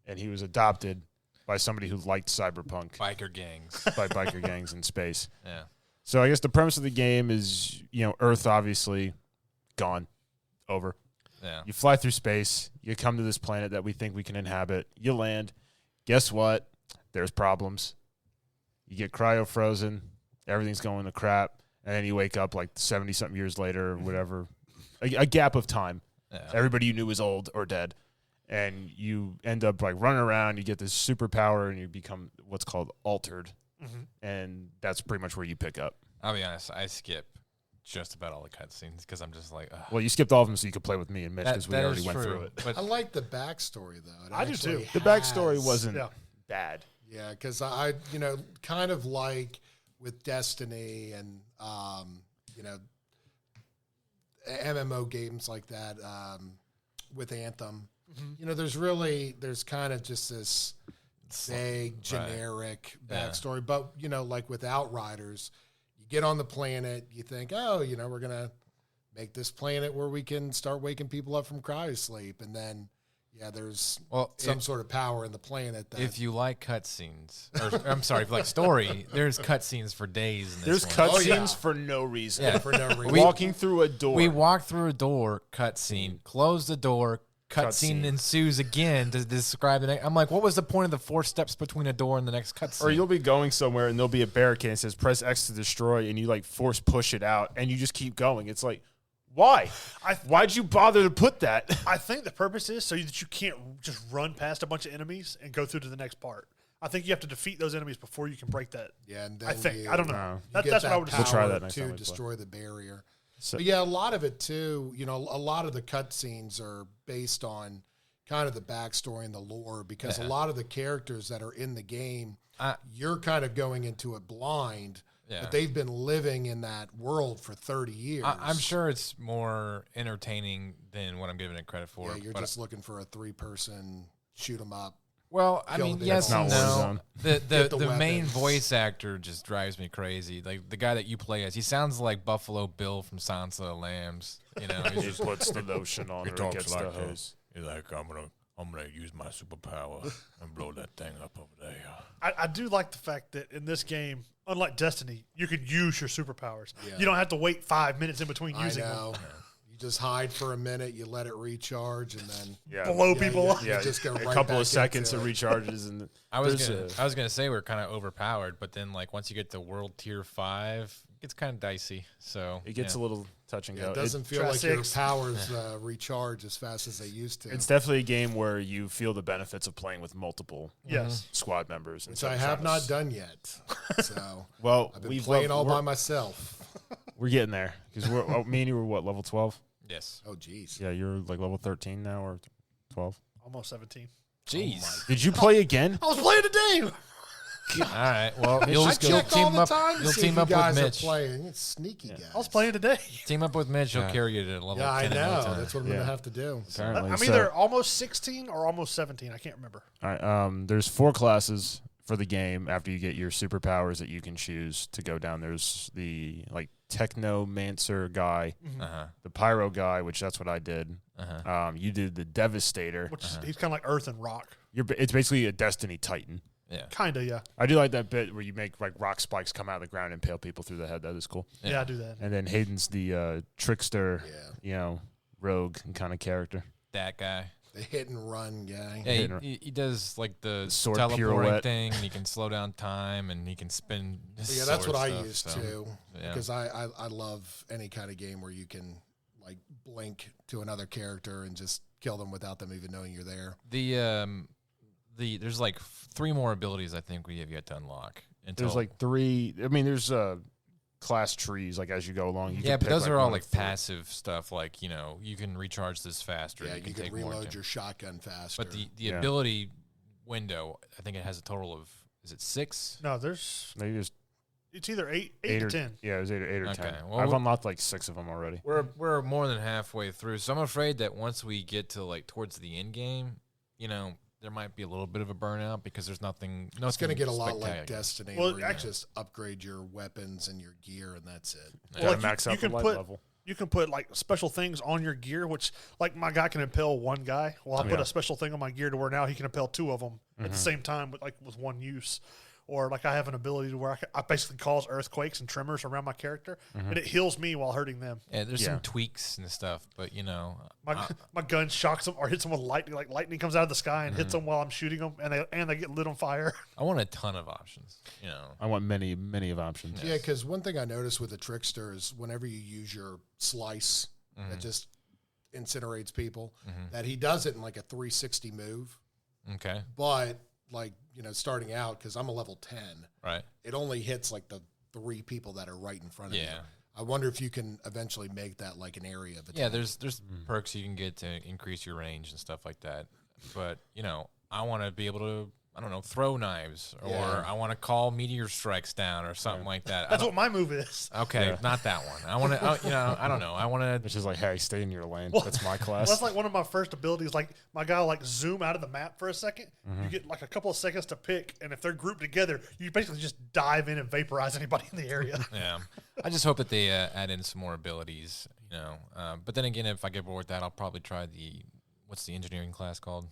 and he was adopted by somebody who liked cyberpunk Biker gangs. by biker gangs in space. Yeah. So I guess the premise of the game is, Earth obviously gone, over. Yeah. You fly through space. You come to this planet that we think we can inhabit. You land. Guess what? There's problems. You get cryo frozen. Everything's going to crap. And then you wake up like 70-something years later or whatever. A gap of time. Yeah. Everybody you knew was old or dead. And you end up like running around. You get this superpower and you become what's called altered. Mm-hmm. And that's pretty much where you pick up. I'll be honest. I skip just about all the cutscenes because I'm just like, ugh. Well, you skipped all of them so you could play with me and Mitch because we That already is went true, through it. But I like the backstory though. It I do actually too. The backstory has- wasn't Yeah. bad. Yeah, because I, kind of like with Destiny and, MMO games like that, with Anthem, there's kind of just this vague, generic backstory. But, like with Outriders, you get on the planet, you think, oh, we're going to make this planet where we can start waking people up from cryosleep. And then, there's some sort of power in the planet. That if you like cutscenes, I'm sorry, if you like story, there's cutscenes for days. In this There's one. cutscenes for no reason. Yeah. for no reason. Walking through a door. We walk through a door, cutscene, close the door, cutscene Cutscene. ensues again to describe the next. I'm like, what was the point of the 4 steps between a door and the next cutscene? Or you'll be going somewhere and there'll be a barricade that says press X to destroy, and you like force push it out, and you just keep going. It's like, why? Why'd you bother to put that? I think the purpose is so that you can't just run past a bunch of enemies and go through to the next part. I think you have to defeat those enemies before you can break that. Yeah, and then I think. you- I don't No. know. you get That's what I that would We'll try power that next time to we play. destroy the barrier. So, But yeah, a lot of it too, a lot of the cutscenes are based on kind of the backstory and the lore because a lot of the characters that are in the game, you're kind of going into it blind, but they've been living in that world for 30 years. I'm sure it's more entertaining than what I'm giving it credit for. Yeah, you're but just looking for a 3-person shoot 'em up. Well, I Kill mean, the yes That's and not no. Warzone. The main weapons. voice actor just drives me crazy. Like the guy that you play as, he sounds like Buffalo Bill from Silence of the Lambs. He's he just, puts the lotion on her and gets the hose. He's like, I'm gonna use my superpower and blow that thing up over there. I do like the fact that in this game, unlike Destiny, you can use your superpowers. Yeah. You don't have to wait 5 minutes in between I using know. them. You just hide for a minute, you let it recharge, and then Blow people up. you just go a right couple back of seconds it into it. recharges, and I was there's gonna say we're kind of overpowered, but then like once you get to World Tier 5, it gets kind of dicey. So it gets a little touch and Yeah, go. it doesn't feel Try like your 6. powers recharge as fast as they used to. It's definitely a game where you feel the benefits of playing with multiple Yes. squad members. which I have not done yet. So Well, I've been playing all we're, by myself. we're getting there because me and you were what, level 12? yes. Oh, geez. Yeah, you're like level 13 now or 12. Almost 17. Jeez. Did you play again? I was playing today. All right. Well, you'll I you'll check all team the up. time to You'll see team if you up with guys are Mitch. playing. It's sneaky guys. I was playing today. Team up with Mitch. He'll Yeah. carry you to level Yeah, 10 I in no know. time. That's what I'm Yeah. going to have to do. Apparently. I'm So- either almost 16 or almost 17. I can't remember. All right. There's 4 classes for the game after you get your superpowers that you can choose to go down. There's the like technomancer guy, Uh-huh. the pyro guy, which that's what I did. Uh-huh. You did the devastator. Which is, he's kind of like Earth and Rock. It's basically a Destiny Titan. Yeah. Kind of, yeah. I do like that bit where you make like rock spikes come out of the ground and impale people through the head. That is cool. Yeah, I do that. And then Hayden's the trickster, Yeah. rogue kind of character. That guy. The hit and run guy. Yeah, he does like the sword teleporting pirouette thing, and he can slow down time, and he can spin. Yeah, that's what I use so, too. yeah. Because I love any kind of game where you can like blink to another character and just kill them without them even knowing you're there. There's like 3 more abilities I think we have yet to unlock. There's like 3. I mean, there's class trees like as you go along. You yeah, can but pick, those are all one like of 3. passive stuff. Like you can recharge this faster. Yeah, you can you take can more. reload your shotgun faster. But the ability window, I think it has a total of, is it 6? No, there's. Maybe there's It's either 8 8 to or 10. Yeah, it was 8 or 10. Well, I've unlocked like 6 of them already. We're more than halfway through, so I'm afraid that once we get to like towards the end game, there might be a little bit of a burnout because there's nothing. It's going to get a lot like Destiny, Well, where you just upgrade your weapons and your gear, and that's it. You gotta max out the light level. You can put like special things on your gear, which like my guy can impale one guy. Well, I put a special thing on my gear to where now he can impale 2 of them at the same time, with one use. Or like I have an ability to where I basically cause earthquakes and tremors around my character, and it heals me while hurting them. Yeah, there's some tweaks and stuff, but my gun shocks them or hits them with lightning. Like lightning comes out of the sky and hits them while I'm shooting them, and they get lit on fire. I want a ton of options. I want many of options. Yeah, because one thing I noticed with the Trickster is whenever you use your slice that just incinerates people, that he does it in like a 360 move. Okay. But like, starting out, because I'm a level 10, right? It only hits like the 3 people that are right in front of you. Yeah. I wonder if you can eventually make that like an area of attack. Yeah, there's perks you can get to increase your range and stuff like that. But, I want to be able to, I don't know, throw knives, or I want to call meteor strikes down or something like that. That's what my move is. Okay, not that one. I want to, I don't know. I want to. Which is like, hey, stay in your lane. That's my class. Well, that's like one of my first abilities. Like my guy will like zoom out of the map for a second. You get like a couple of seconds to pick, and if they're grouped together, you basically just dive in and vaporize anybody in the area. Yeah, I just hope that they add in some more abilities. But then again, if I get bored with that, I'll probably try what's the engineering class called?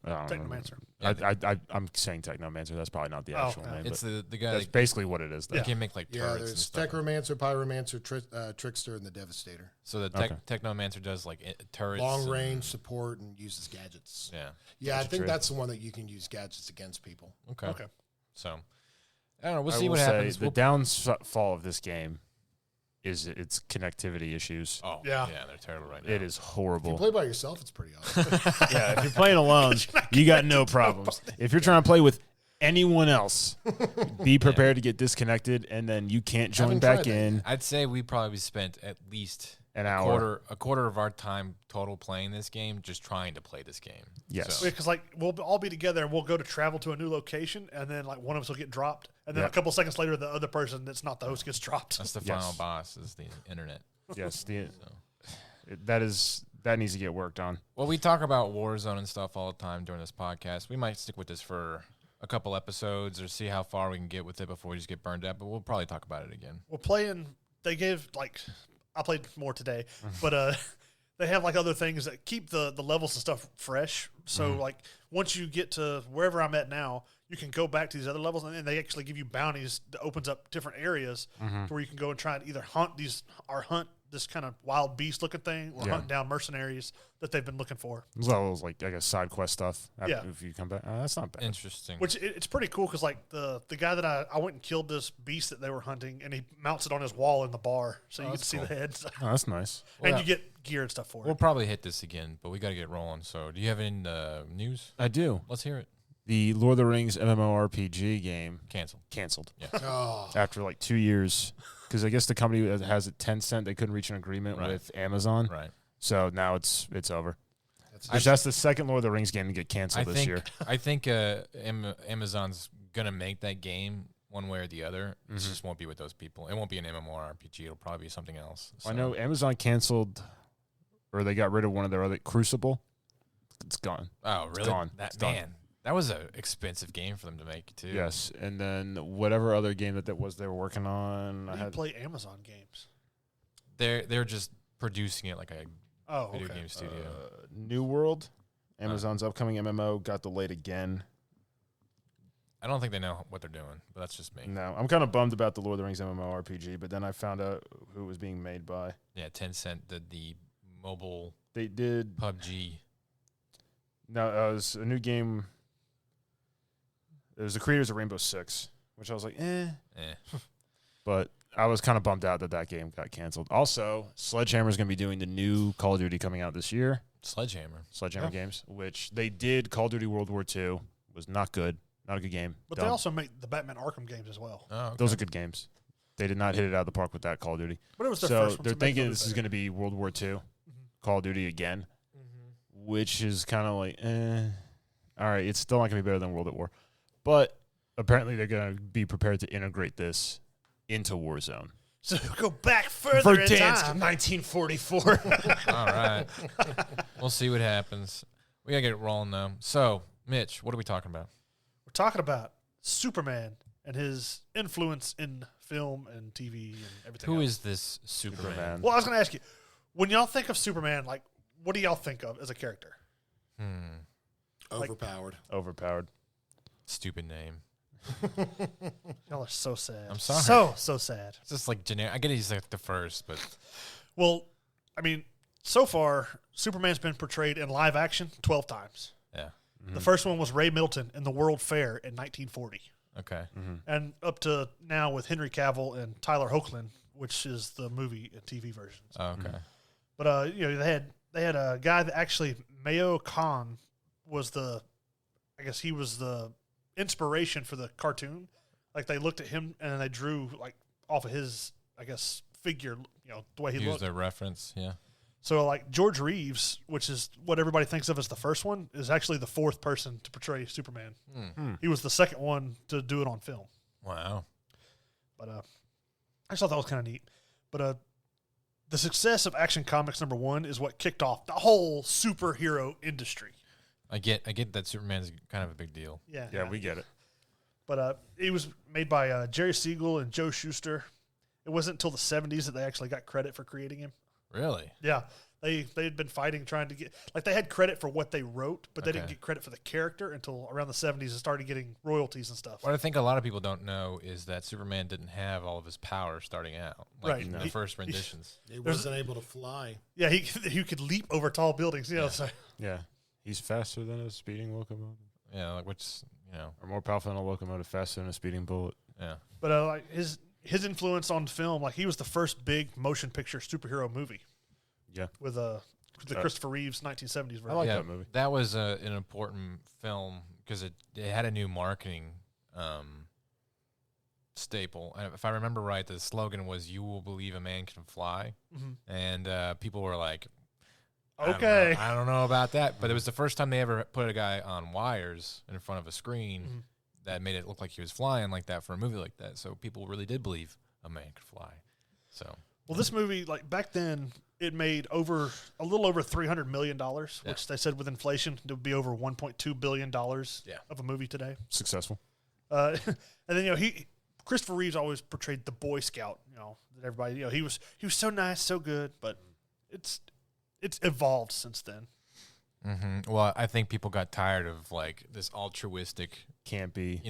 Technomancer. I'm saying Technomancer. That's probably not the actual name. It's the guy. That's basically what it is. They can make like turrets. There's and stuff. Technomancer, Pyromancer, Trickster, and the Devastator. So the Technomancer does like turrets, long range support, and uses gadgets. Yeah. I think that's the one that you can use gadgets against people. Okay. So I don't know. We'll see what happens. The downfall of this game is its connectivity issues. Oh, yeah, they're terrible right now. It is horrible. If you play by yourself, it's pretty awesome. Yeah, if you're playing alone, you got no problems. If you're trying to play with anyone else, be prepared to get disconnected, and then you can't join back in. I'd say we probably spent at least an hour, a quarter of our time total playing this game, just trying to play this game. Yes, because like we'll all be together and we'll go to travel to a new location, and then like one of us will get dropped, and then a couple seconds later, the other person that's not the host gets dropped. That's the final boss, is the internet. Yes, that needs to get worked on. Well, we talk about Warzone and stuff all the time during this podcast. We might stick with this for a couple episodes or see how far we can get with it before we just get burned out, but we'll probably talk about it again. We're playing. They gave like. I played more today, but they have like other things that keep the levels and stuff fresh. So like once you get to wherever I'm at now, you can go back to these other levels, and they actually give you bounties that opens up different areas to where you can go and try and either hunt this kind of wild beast looking thing, or hunt down mercenaries that they've been looking for. As well as like I guess side quest stuff. If you come back, that's not bad. Interesting. Which it's pretty cool because like the guy that I went and killed this beast that they were hunting, and he mounts it on his wall in the bar, so you get to see the heads. Oh, that's nice. And you get gear and stuff for it. We'll probably hit this again, but we got to get rolling. So, do you have any news? I do. Let's hear it. The Lord of the Rings MMORPG game canceled. Yeah. After like 2 years, because I guess the company that has it, Tencent, they couldn't reach an agreement with Amazon. Right. So now it's over. That's the second Lord of the Rings game to get canceled this year. I think Amazon's gonna make that game one way or the other. It just won't be with those people. It won't be an MMORPG. It'll probably be something else. So. I know Amazon canceled, or they got rid of one of their other Crucible. It's gone. Oh, really? It's gone. That was an expensive game for them to make too. Yes, and then whatever other game that was they were working on. I play Amazon games. They're just producing it like a video game studio. New World, Amazon's upcoming MMO, got delayed again. I don't think they know what they're doing, but that's just me. No, I'm kind of bummed about the Lord of the Rings MMORPG, but then I found out who it was being made by. Yeah, Tencent did the mobile. They did PUBG. No, it was a new game. It was the creators of Rainbow Six, which I was like, But I was kind of bummed out that game got canceled. Also, Sledgehammer is going to be doing the new Call of Duty coming out this year. Sledgehammer games, which they did Call of Duty World War II. Was not good. Not a good game. But they also make the Batman Arkham games as well. Oh, okay. Those are good games. They did not hit it out of the park with that Call of Duty. But it was their so first one. they're thinking this is going to be World War II, Call of Duty again, which is kind of like, all right, it's still not going to be better than World at War. But apparently they're going to be prepared to integrate this into Warzone. So go back further in time. 1944. All right. We'll see what happens. We got to get it rolling, though. So, Mitch, what are we talking about? We're talking about Superman and his influence in film and TV and everything Who else. is this Superman? Well, I was going to ask you, when y'all think of Superman, like, what do y'all think of as a character? Overpowered. Overpowered. Stupid name. Y'all are so sad. I'm sorry. So sad. It's just like generic. I get he's like the first, but Well, I mean, so far, Superman's been portrayed in live action 12 times. yeah. The first one was Ray Milton in the World Fair in 1940. Okay. And up to now with Henry Cavill and Tyler Hoechlin, which is the movie and TV versions. Oh, okay. But they had a guy that actually Mayo Khan was I guess he was the inspiration for the cartoon. Like they looked at him and they drew like off of his, I guess, figure, the way he Use looked. their reference, yeah. So like George Reeves, which is what everybody thinks of as the first one, is actually the fourth person to portray Superman. He was the second one to do it on film. Wow. But I just thought that was kind of neat. But the success of Action Comics #1 is what kicked off the whole superhero industry. I get that Superman's kind of a big deal. Yeah, we get it. But it was made by Jerry Siegel and Joe Shuster. It wasn't until the 70s that they actually got credit for creating him. Really? Yeah. They had been fighting, trying to get... Like, they had credit for what they wrote, but they didn't get credit for the character until around the 70s and started getting royalties and stuff. What I think a lot of people don't know is that Superman didn't have all of his power starting out. Like Right. in the first renditions. He wasn't able to fly. Yeah, he could leap over tall buildings. So Yeah. He's faster than a speeding locomotive. Yeah, like which, Or more powerful than a locomotive, faster than a speeding bullet. yeah. But like his influence on film, like he was the first big motion picture superhero movie. Yeah. With the Christopher Reeves 1970s version. I like yeah, that movie. That was an important film because it had a new marketing staple. And if I remember right, the slogan was "You will believe a man can fly," and people were like, Okay. I don't know about that," but it was the first time they ever put a guy on wires in front of a screen that made it look like he was flying like that for a movie like that. So people really did believe a man could fly. So. Well, this movie, like back then, it made a little over $300 million, which they said with inflation it would be over $1.2 billion of a movie today. Successful. And then Christopher Reeves always portrayed the Boy Scout. That everybody he was so nice, so good, but it's evolved since then. Mm-hmm. Well, I think people got tired of like this altruistic, Can't be.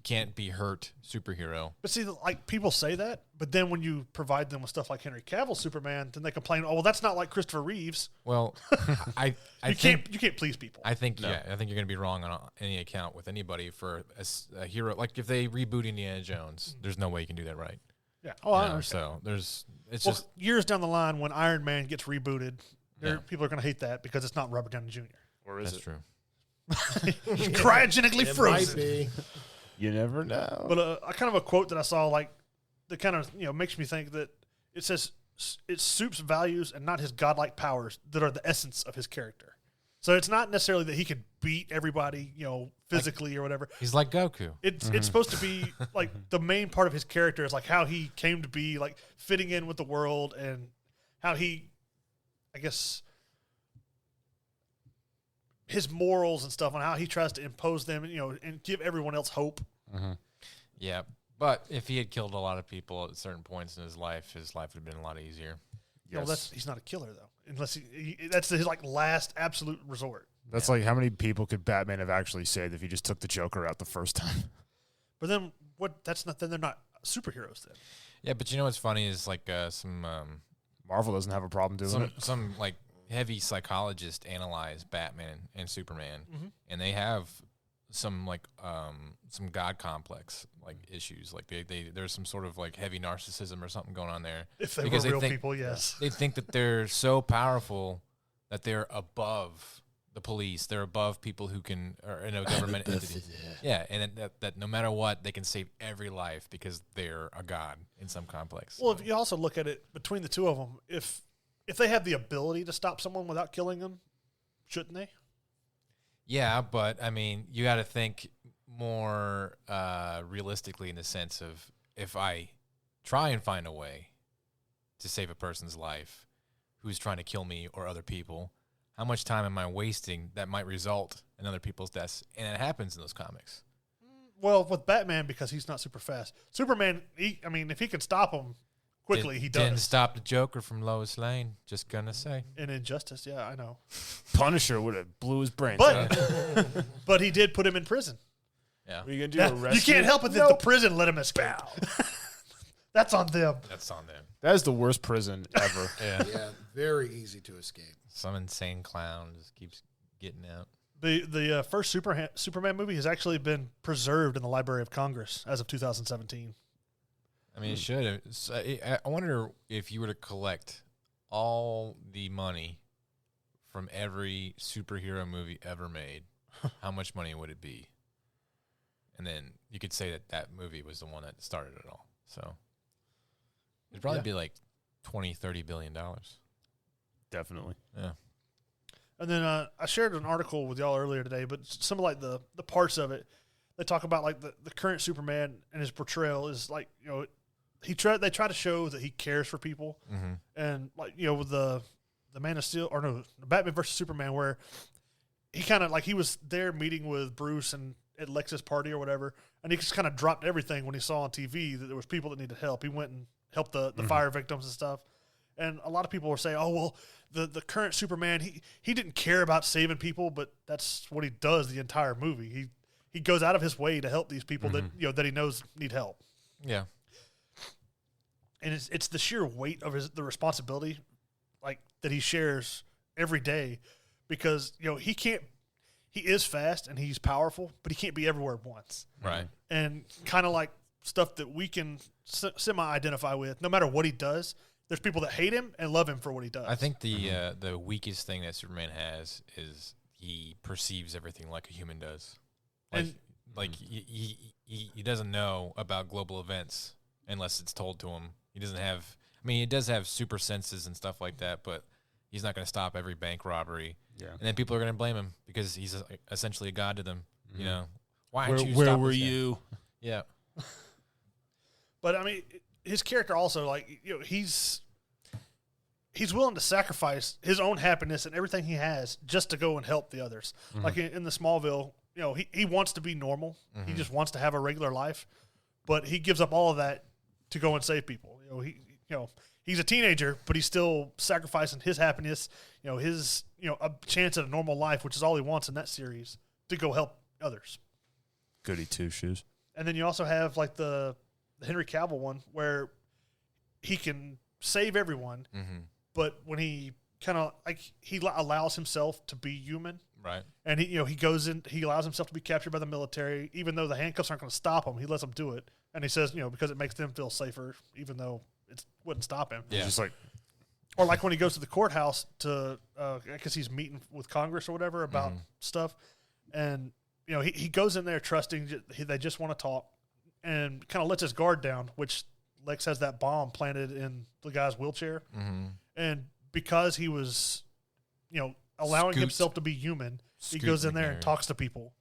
Can't be hurt superhero. But see, like people say that, but then when you provide them with stuff like Henry Cavill Superman, then they complain, "Oh, well, that's not like Christopher Reeves." Well, I you can't please people. I think I think you're going to be wrong on any account with anybody for a hero. Like if they reboot Indiana Jones, there's no way you can do that right. Yeah. Oh, I understand. So just years down the line when Iron Man gets rebooted, people are going to hate that because it's not Robert Downey Jr. Or is that's it? true. Cryogenically It frozen. might be. You never know. But a kind of a quote that I saw, like, that kind of makes me think that it says it's Soup's values and not his godlike powers that are the essence of his character. So it's not necessarily that he could beat everybody, physically or whatever. He's like Goku. It's supposed to be like the main part of his character is like how he came to be, like fitting in with the world and how he, I guess, his morals and stuff, and how he tries to impose them, and give everyone else hope. Mm-hmm. Yeah, but if he had killed a lot of people at certain points in his life would have been a lot easier. Yes. He's not a killer though, unless that's his like last absolute resort. That's like how many people could Batman have actually saved if he just took the Joker out the first time? But then what? That's not. Then they're not superheroes then. Yeah, but what's funny is like some Marvel doesn't have a problem doing it. some like heavy psychologists analyze Batman and Superman, and they have some some God complex issues. Like there's some sort of heavy narcissism or something going on there. If they were real people, yes. They think that they're so powerful that they're above the police. They're above people who can, or in a government entity. Yeah, and that no matter what, they can save every life because they're a god in some complex. Well, if you also look at it between the two of them, if they have the ability to stop someone without killing them, shouldn't they? Yeah, but I mean, you got to think more realistically in the sense of if I try and find a way to save a person's life who's trying to kill me or other people, how much time am I wasting that might result in other people's deaths? And it happens in those comics. Well, with Batman, because he's not super fast. Superman, if he can stop him quickly, he does. Didn't stop the Joker from Lois Lane, just gonna say. In Injustice, yeah, I know. Punisher would have blew his brains out. But he did put him in prison. Yeah. What are you going to do, You can't help it that the prison let him escape. That's on them. That's on them. That is the worst prison ever. Yeah, very easy to escape. Some insane clown just keeps getting out. The first Superman movie has actually been preserved in the Library of Congress as of 2017. I mean, it should. I wonder if you were to collect all the money from every superhero movie ever made, how much money would it be? And then you could say that movie was the one that started it all. So it'd probably be like $20-30 billion. Definitely. Yeah. And then I shared an article with y'all earlier today, but some of the parts of it, they talk about the current Superman and his portrayal is they try to show that he cares for people, and with the Man of Steel the Batman versus Superman, where he kind of he was there meeting with Bruce and at Lex's party or whatever, and he just kind of dropped everything when he saw on TV that there was people that needed help. He went and helped the fire victims and stuff. And a lot of people were saying, "Oh well, the current Superman he didn't care about saving people, but that's what he does the entire movie. He goes out of his way to help these people that that he knows need help." Yeah. And it's the sheer weight of the responsibility, that he shares every day, because he is fast and he's powerful, but he can't be everywhere at once. Right. And kind of stuff that we can semi-identify with, no matter what he does. There's people that hate him and love him for what he does. I think the weakest thing that Superman has is he perceives everything like a human does. He doesn't know about global events unless it's told to him. He doesn't have. I mean, he does have super senses and stuff like that, but he's not going to stop every bank robbery. Yeah. And then people are going to blame him because he's essentially a god to them. You know, where were you? Yeah. But I mean, his character also, he's willing to sacrifice his own happiness and everything he has just to go and help the others. Like in the Smallville, he wants to be normal. He just wants to have a regular life, but he gives up all of that to go and save people. He's a teenager, but he's still sacrificing his happiness, his a chance at a normal life, which is all he wants in that series, to go help others. Goody two shoes. And then you also have the Henry Cavill one, where he can save everyone, but when he kind of he allows himself to be human, right? And he goes in, he allows himself to be captured by the military, even though the handcuffs aren't going to stop him. He lets them do it, and he says, because it makes them feel safer, even though it wouldn't stop him. Yeah, just or when he goes to the courthouse to, because he's meeting with Congress or whatever about stuff, and he goes in there trusting they just want to talk, and kind of lets his guard down, which Lex has that bomb planted in the guy's wheelchair. And because he was, allowing himself to be human, he goes in there and talks to people.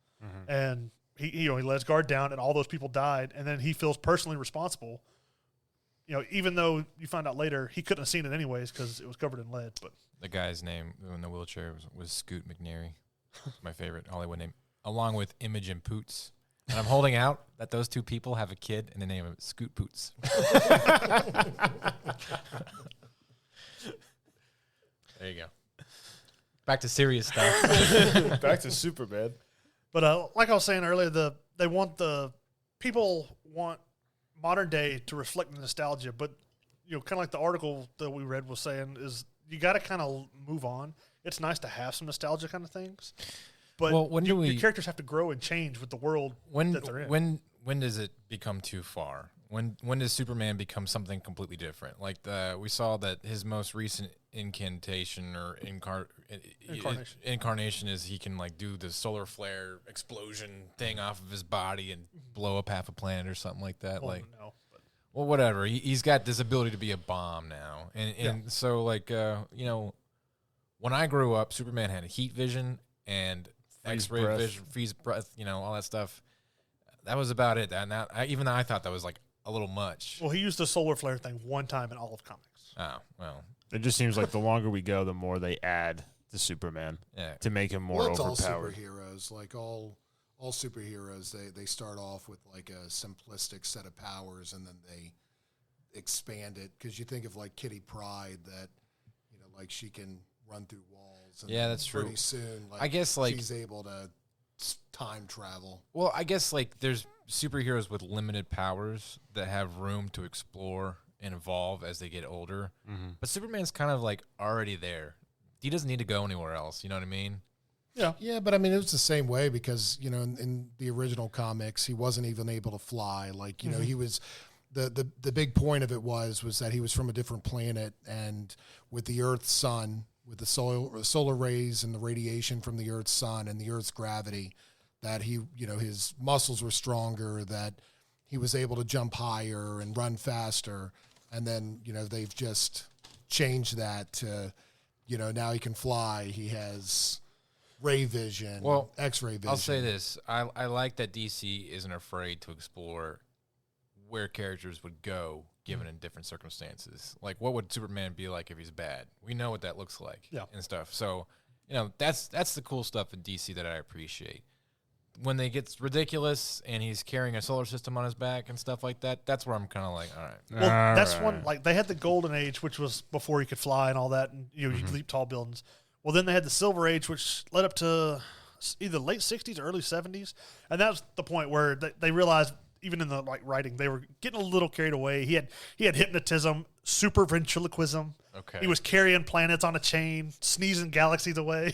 And he let his guard down, and all those people died. And then he feels personally responsible, even though you find out later he couldn't have seen it anyways because it was covered in lead. But the guy's name in the wheelchair was Scoot McNairy. My favorite Hollywood name, along with Imogen Poots. And I'm holding out that those two people have a kid and the name of Scoot Poots. There you go. Back to serious stuff. Back to Superman. But like I was saying earlier, people want modern day to reflect the nostalgia, but kind of like the article that we read was saying is you got to kind of move on. It's nice to have some nostalgia kind of things, but your characters have to grow and change with the world that they're in. When does it become too far? When does Superman become something completely different? Like we saw that his most recent incantation or incarnation is he can like do the solar flare explosion thing off of his body and blow up half a planet or something like that. Well, whatever. He's got this ability to be a bomb now, and so like when I grew up, Superman had heat vision and X-ray vision, freeze breath, all that stuff. That was about it. And even I thought that was like a little much. Well, he used the solar flare thing one time in all of comics. Oh, well. It just seems like the longer we go, the more they add to Superman to make him more overpowered. All superheroes, like all superheroes, they start off with like a simplistic set of powers, and then they expand it. Because you think of like Kitty Pryde, that like she can run through walls. And that's true. Pretty soon, I guess like she's able to time travel. Well, I guess like there's superheroes with limited powers that have room to explore and evolve as they get older. Mm-hmm. But Superman's kind of like already there. He doesn't need to go anywhere else. You know what I mean? Yeah, but I mean, it was the same way because, in the original comics, he wasn't even able to fly. Like, he was, the big point of it was that he was from a different planet, and with the Earth's sun, with the solar rays and the radiation from the Earth's sun and the Earth's gravity, that he, his muscles were stronger, that he was able to jump higher and run faster. And then, they've just changed that to, now he can fly. He has ray vision, X-ray vision. I'll say this. I like that DC isn't afraid to explore where characters would go given in different circumstances. Like, what would Superman be like if he's bad? We know what that looks like and stuff. So, that's the cool stuff in DC that I appreciate. When they get ridiculous and he's carrying a solar system on his back and stuff like that, that's where I'm kind of like, all right. Well, that's one, like, they had the Golden Age, which was before he could fly and all that, and, you could leap tall buildings. Well, then they had the Silver Age, which led up to either late 60s or early 70s, and that was the point where they realized, even in the writing, they were getting a little carried away. He had hypnotism, super ventriloquism. Okay. He was carrying planets on a chain, sneezing galaxies away.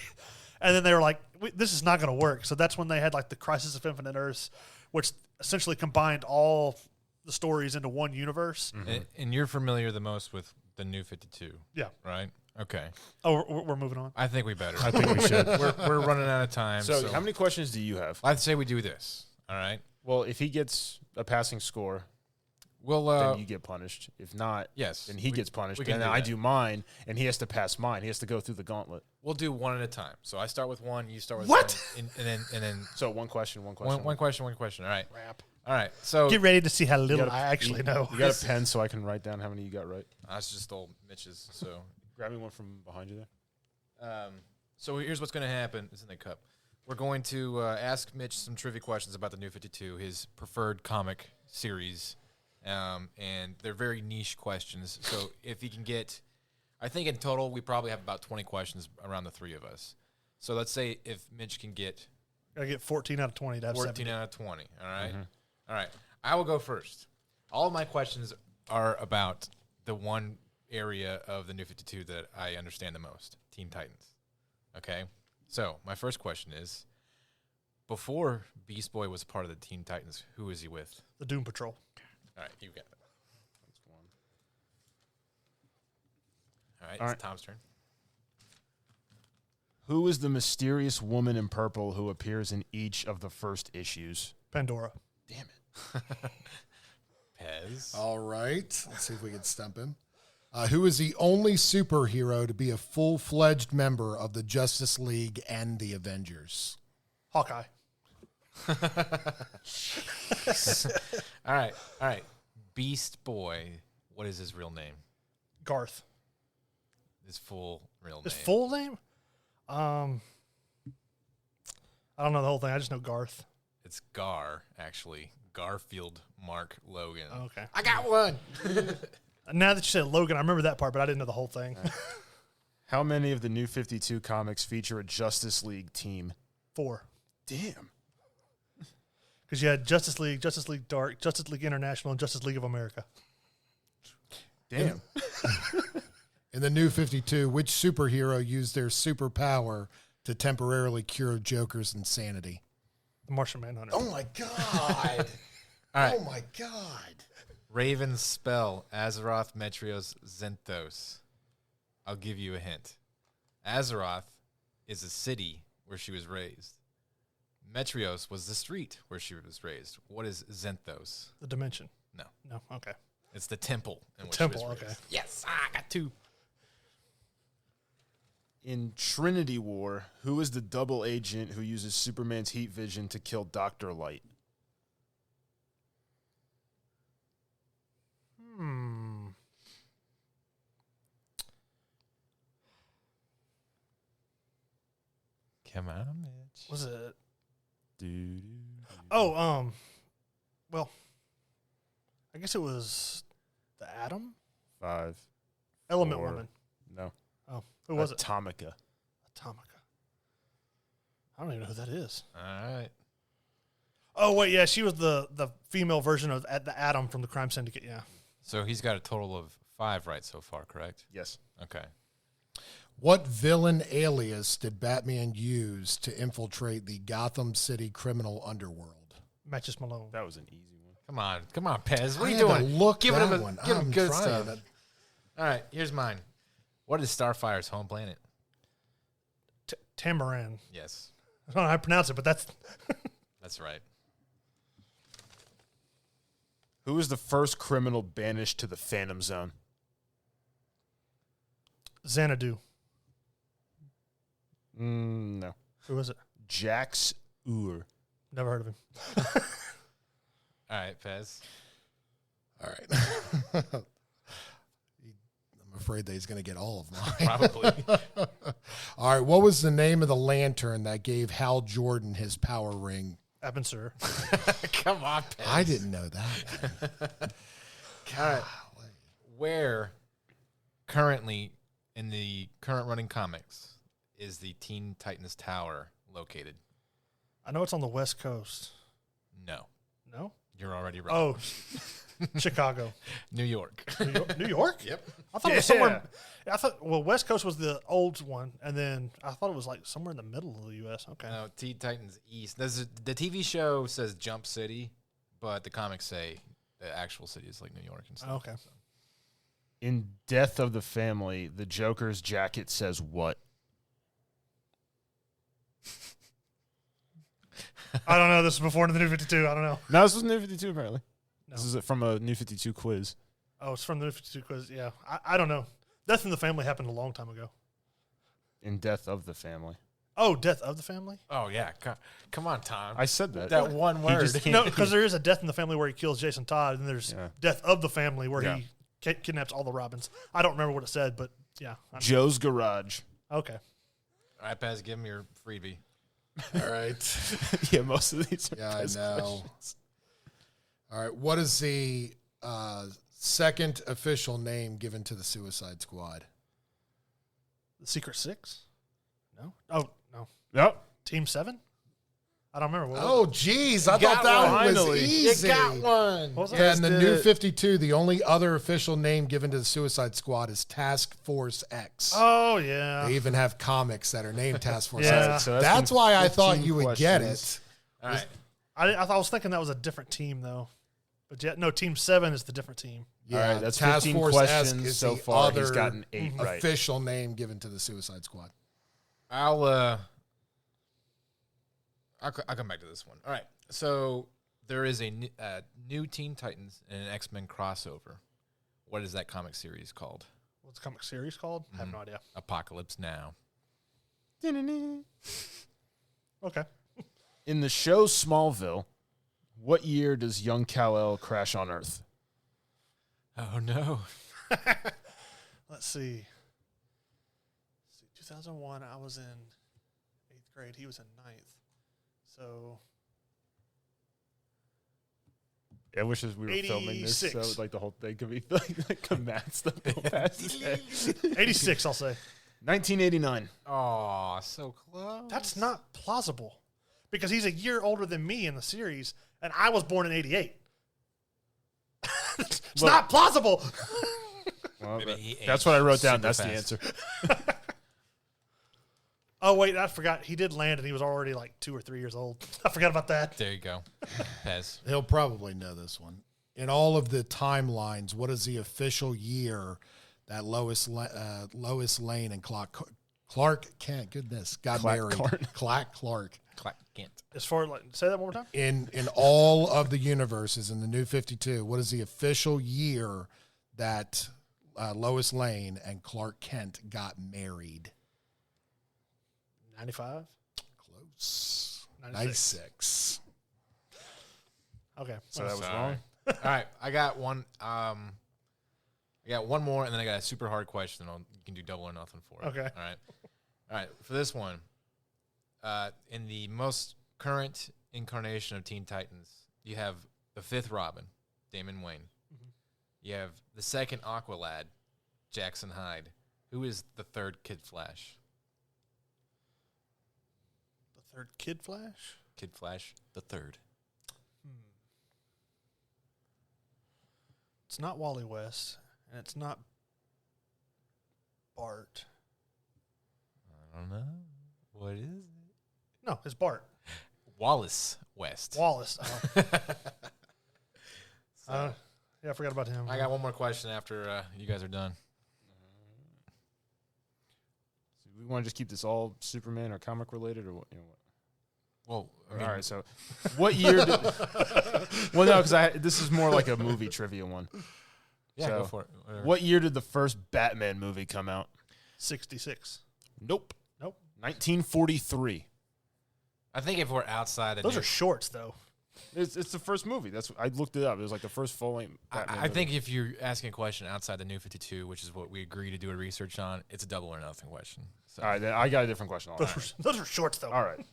And then they were like, this is not going to work. So that's when they had like the Crisis of Infinite Earths, which essentially combined all the stories into one universe. Mm-hmm. And you're familiar the most with the New 52. Yeah. Right? Okay. Oh, we're moving on. I think we better. I think we should. We're running out of time. So how many questions do you have? I'd say we do this. All right. Well, if he gets a passing score, then you get punished. If not, then he gets punished. And then I do mine, and he has to pass mine. He has to go through the gauntlet. We'll do one at a time. So I start with one, you start with what? One, and then so one question. One question. All right. Rap. All right. So get ready to see how little I actually know. You got a pen so I can write down how many you got right? That's just old Mitch's. So grab me one from behind you there. So here's what's going to happen. It's in the cup. We're going to ask Mitch some trivia questions about the New 52, his preferred comic series. And they're very niche questions. So if he can get, I think in total we probably have about 20 questions around the three of us. So let's say if Mitch can get, gotta get 14 out of 20 to have 14 70. out of 20. All right. Mm-hmm. All right. I will go first. All of my questions are about the one area of the New 52 that I understand the most, Teen Titans. Okay. So my first question is, before Beast Boy was part of the Teen Titans, who was he with? The Doom Patrol. All right, you got it. That's one. All right, it's Tom's turn. Who is the mysterious woman in purple who appears in each of the first issues? Pandora. Damn it. Pez. All right. Let's see if we can stump him. Who is the only superhero to be a full-fledged member of the Justice League and the Avengers? Hawkeye. All right. Beast Boy. What is his real name? Garth. His full real name. His full name? I don't know the whole thing. I just know Garth. It's Gar, actually. Garfield Mark Logan. Oh, okay. I got one. Now that you said Logan, I remember that part, but I didn't know the whole thing. How many of the New 52 comics feature a Justice League team? 4. Damn. Because you had Justice League Dark, Justice League International, and Justice League of America. Damn. In the New 52, which superhero used their superpower to temporarily cure Joker's insanity? The Martian Manhunter. Oh, my God. All right. Oh, my God. Raven's spell, Azeroth, Metrios, Zenthos. I'll give you a hint. Azeroth is a city where she was raised. Metrios was the street where she was raised. What is Zenthos? The dimension. No. No. Okay. It's the temple. In which temple, she was okay. raised. Yes, I got 2. In Trinity War, who is the double agent who uses Superman's heat vision to kill Dr. Light? Come on, Mitch. Was it? Doo-doo. Oh, well, I guess it was the Atom? 5. Element 4. Woman. No. Oh, who was it? Atomica. Atomica. I don't even know who that is. All right. Oh, wait, yeah, she was the female version of the Atom from the Crime Syndicate, yeah. So he's got a total of 5 right so far, correct? Yes. Okay. What villain alias did Batman use to infiltrate the Gotham City criminal underworld? Matches Malone. That was an easy one. Come on, Pez. What are I you had to doing? look Giving that him one. give him I'm good trying stuff. to- All right, here's mine. What is Starfire's home planet? Tamaran. Yes, I don't know how to pronounce it, but that's that's right. Who was the first criminal banished to the Phantom Zone? Xanadu. No. Who was it? Jax Ur. Never heard of him. All right, Pez. All right. I'm afraid that he's going to get all of mine. Probably. All right. What was the name of the lantern that gave Hal Jordan his power ring? Abensur. Come on, Pez. I didn't know that. All right. Where currently in the current running comics is the Teen Titans Tower located? I know it's on the West Coast. No. No? You're already wrong. Oh, Chicago. New York. New York? Yep. I thought it was somewhere. I thought, well, West Coast was the old one, and then I thought it was like somewhere in the middle of the U.S. Okay. No, Teen Titans East. The TV show says Jump City, but the comics say the actual city is like New York and stuff. Okay. So. In Death of the Family, the Joker's jacket says what? I don't know. This is before the New 52. I don't know. No, this was New 52, apparently. No. This is from a New 52 quiz. Oh, it's from the New 52 quiz. Yeah. I don't know. Death in the Family happened a long time ago. In Death of the Family. Oh, Death of the Family? Oh, yeah. Come on, Tom. I said that. that one He word. just can't- No, because there is a Death in the Family where he kills Jason Todd, and there's Yeah. Death of the Family where Yeah. he kidnaps all the Robins. I don't remember what it said, but yeah. Joe's Garage. Okay. All right, Pez, give him your freebie. All right. Yeah, most of these are Yeah, I Pez know. questions. All right. What is the second official name given to the Suicide Squad? The Secret Six? No? Oh, no. Nope. Team 7? I don't remember. What was Oh, geez. I got thought that one. was Finally. easy. You got one. What was it? Yeah, in the Did New it. 52, the only other official name given to the Suicide Squad is Task Force X. Oh, yeah. They even have comics that are named Task Force Yeah. X. So That's been why I thought 15 you would get questions. it. All right. I was thinking that was a different team, though. But yeah, no, Team 7 is the different team. Yeah, All right, that's Task 15 Force X questions is so the far. other He's gotten 8 right. official name given to the Suicide Squad. I'll come back to this one. All right. So there is a new Teen Titans and an X-Men crossover. What is that comic series called? What's the comic series called? I have no idea. Apocalypse Now. Okay. In the show Smallville, what year does young Kal-El crash on Earth? Oh, no. Let's see. 2001, I was in 8th grade. He was in 9th. So I wish we were filming this, 86. so like the whole thing could be like a math stuff go past. 86, I'll say. 1989. Oh, so close. That's not plausible because he's a year older than me in the series, and I was born in 88. It's Look. not plausible. Well, Maybe he that's what I wrote down. super That's fast. the answer. Oh, wait, I forgot. He did land, and he was already like 2 or 3 years old. I forgot about that. There you go. Pez. He'll probably know this one. In all of the timelines, what is the official year that Lois Lane and Clark Kent, got married? Clark. Clark Kent. As far like, say that one more time. In all of the universes in the New 52, what is the official year that Lois Lane and Clark Kent got married? 95? Close. 96. 96. Okay. So that was Sorry. wrong. All right, I got one. I got one more, and then I got a super hard question. You can do double or nothing for it. Okay. All right. For this one, in the most current incarnation of Teen Titans, you have the 5th Robin, Damon Wayne. Mm-hmm. You have the 2nd Aqualad, Jackson Hyde. Who is the 3rd Kid Flash? The 3rd Kid Flash? Kid Flash, the 3rd. It's not Wally West, and it's not Bart. I don't know. What is it? No, it's Bart. Wallace West. Wallace. Oh. So, Yeah, I forgot about him. I got one more question after you guys are done. So we want to just keep this all Superman or comic related, or what? You know what? Well, I mean, All right. So, what year? Well, no, because this is more like a movie trivia one. yeah, So, go for it. Whatever. What year did the first Batman movie come out? 66. Nope. Nope. 1943. I think if we're outside the Those new- are shorts, though. It's the first movie. That's I looked it up. It was like the first full-length Batman I think movie. if you're asking a question outside the New 52, which is what we agree to do a research on, it's a double or nothing question. So, All right, then I got a different question. Those are shorts, though. All right.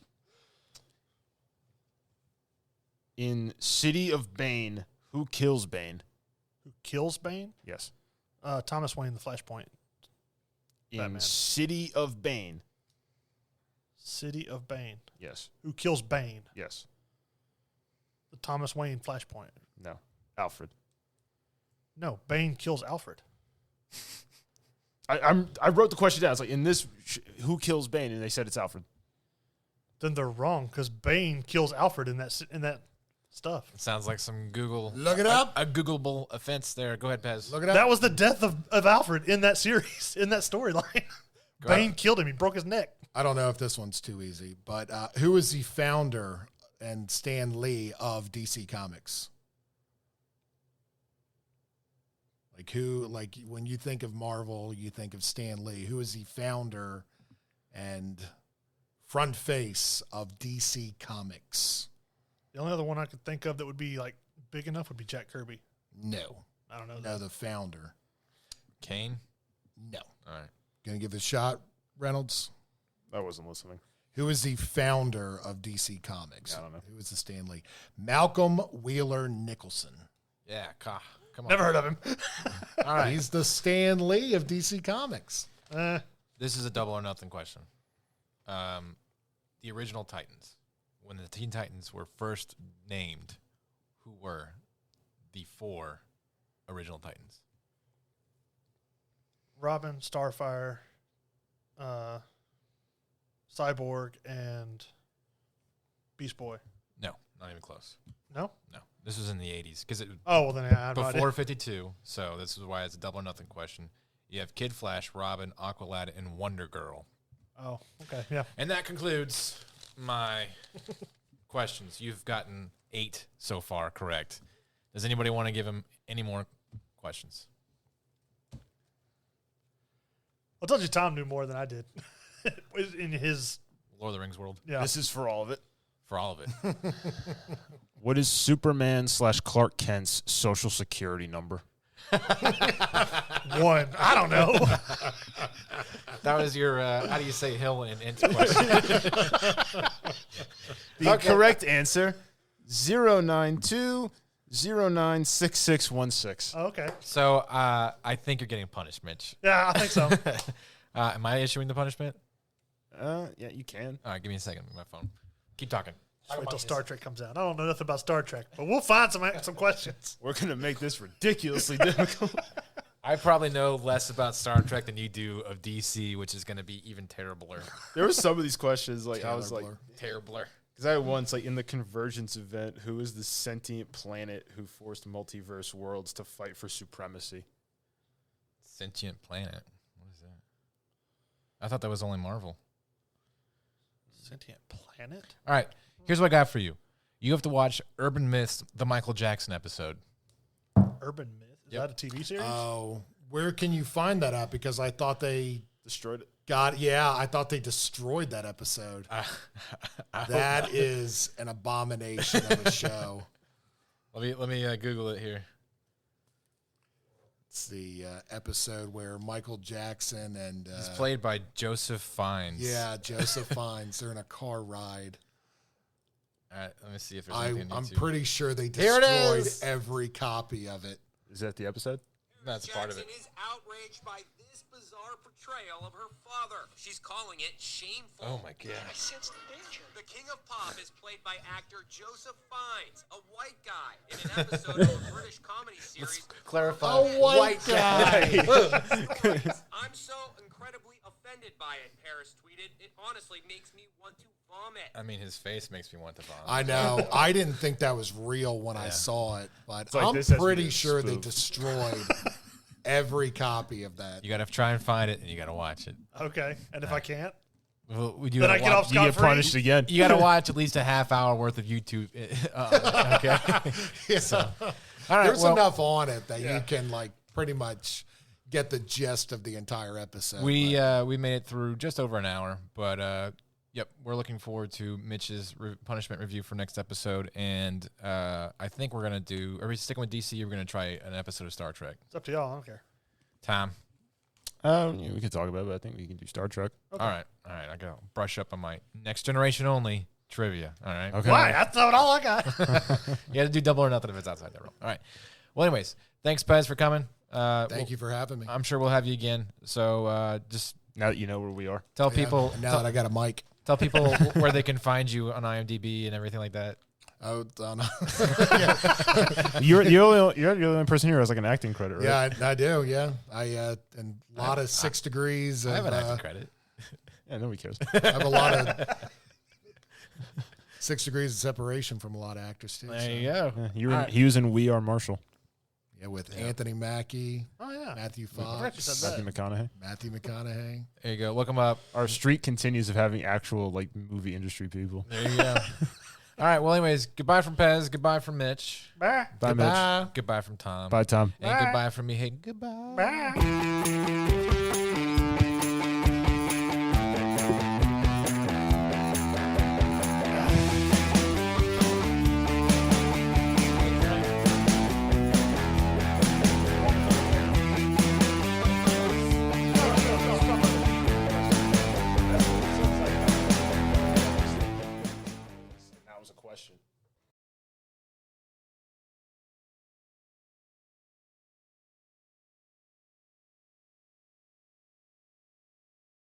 In City of Bane, who kills Bane? Who kills Bane? Yes. Thomas Wayne, the Flashpoint. In Batman. City of Bane. City of Bane. Yes. Who kills Bane? Yes. The Thomas Wayne Flashpoint. No. Alfred. No, Bane kills Alfred. I wrote the question down. It's like in this, who kills Bane? And they said it's Alfred. Then they're wrong because Bane kills Alfred in that stuff. it sounds like some Google. Look it up. A Googleable offense there. Go ahead, Pez. Look it up. That was the death of Alfred in that series, in that storyline. Bane killed him. He broke his neck. I don't know if this one's too easy, but who is the founder and Stan Lee of DC Comics? Like who? Like when you think of Marvel, you think of Stan Lee. Who is the founder and front face of DC Comics? The only other one I could think of that would be like big enough would be Jack Kirby. No. I don't know. No, the founder. Kane. No. All right. Gonna give it a shot, Reynolds? I wasn't listening. Who is the founder of DC Comics? I don't know. Who is the Stan Lee? Malcolm Wheeler Nicholson. Yeah. Come on. Never heard of him. All right. He's the Stan Lee of DC Comics. This is a double or nothing question. The original Titans, when the Teen Titans were first named, who were the 4 original Titans? Robin, Starfire, Cyborg, and Beast Boy. No, not even close. No? No, this was in the 80s because it Oh, well, then I have no idea. before 52. So this is why it's a double or nothing question. You have Kid Flash, Robin, Aqualad, and Wonder Girl. Oh, okay. Yeah. And that concludes my questions. You've gotten 8 so far correct. Does anybody want to give him any more questions? I told you Tom knew more than I did in his. Lord of the Rings world? Yeah. This is for all of it. For all of it. What is Superman / Clark Kent's social security number? 1. I don't know. That was your, how do you say hill in int question? The correct answer, 092096616. Oh, okay. So I think you're getting punished, Mitch. Yeah, I think so. Am I issuing the punishment? Yeah, you can. All right, give me a second. My phone. Keep talking. Just wait till Star Trek comes out. I don't know nothing about Star Trek, but we'll find some questions. We're going to make this ridiculously difficult. I probably know less about Star Trek than you do of DC, which is going to be even terribler. There were some of these questions like I was like Terribler. because I had once like in the Convergence event, who is the sentient planet who forced multiverse worlds to fight for supremacy? Sentient planet. What is that? I thought that was only Marvel. Sentient planet? All right, here's what I got for you. You have to watch Urban Myths, the Michael Jackson episode. Urban Myth? Is Yep. that a TV series? Oh, where can you find that at? Because I thought they Destroyed it. I thought they destroyed that episode. That is an abomination of a show. Let me Google it here. It's the episode where Michael Jackson and It's played by Joseph Fiennes. yeah, Joseph Fiennes. They're in a car ride. All right, let me see if there's anything on I'm YouTube. pretty sure they Here it destroyed is. every copy of it. Is that the episode? That's part of it. Jackson is outraged by this bizarre portrayal of her father. She's calling it shameful. Oh my god. I sense the danger. The King of Pop is played by actor Joseph Fiennes, a white guy in an episode of a British comedy series. Clarify. A white guy. I'm so incredibly offended by it, Paris tweeted. It honestly makes me want to vomit. I mean, his face makes me want to vomit. I know. I didn't think that was real when I saw it, but like I'm this has to be pretty a sure they spoof. destroyed every copy of that. You got to try and find it, and you got to watch it. Okay. And if I can't, Well, you then gotta I get watch- off You get scot-free? punished again. You got to watch at least a half hour worth of YouTube. Okay. Yeah. All right. There's well, enough on it that Yeah. you can like pretty much get the gist of the entire episode. we made it through just over an hour, but yep, we're looking forward to Mitch's punishment review for next episode, and I think we're gonna do. Are we sticking with DC? Or we're gonna try an episode of Star Trek. it's up to y'all. I don't care. Tom. Yeah, we could talk about it, but I think we can do Star Trek. Okay. All right. I gotta brush up on my next generation only trivia. All right. Okay. Why? That's not all I got. You have to do double or nothing if it's outside that rule. All right. Well, anyways, thanks, Pez, for coming. Thank you for having me. I'm sure we'll have you again. So just Now that you know where we are. tell Yeah, people now that I got a mic. tell people where they can find you on IMDb and everything like that. Oh, no. You're the only person here who has like an acting credit, right? Yeah, I do. Yeah, and a lot of 6 degrees. Of, I have an acting credit. Yeah, nobody cares. I have a lot of 6 degrees of separation from a lot of actors too. There so. you go. Yeah, All right. he was in We Are Marshall. Yeah, with Anthony Mackie, Oh, yeah. Matthew forgot you Fox, said Matthew McConaughey. Matthew McConaughey. There you go. Look them up. Our streak continues of having actual like movie industry people. There you go. All right. Well, anyways, goodbye from Pez. Goodbye from Mitch. Bye. Bye, Mitch. Goodbye. Goodbye from Tom. Bye, Tom. And Bye. goodbye from me. Hey, goodbye. Bye. That was a question.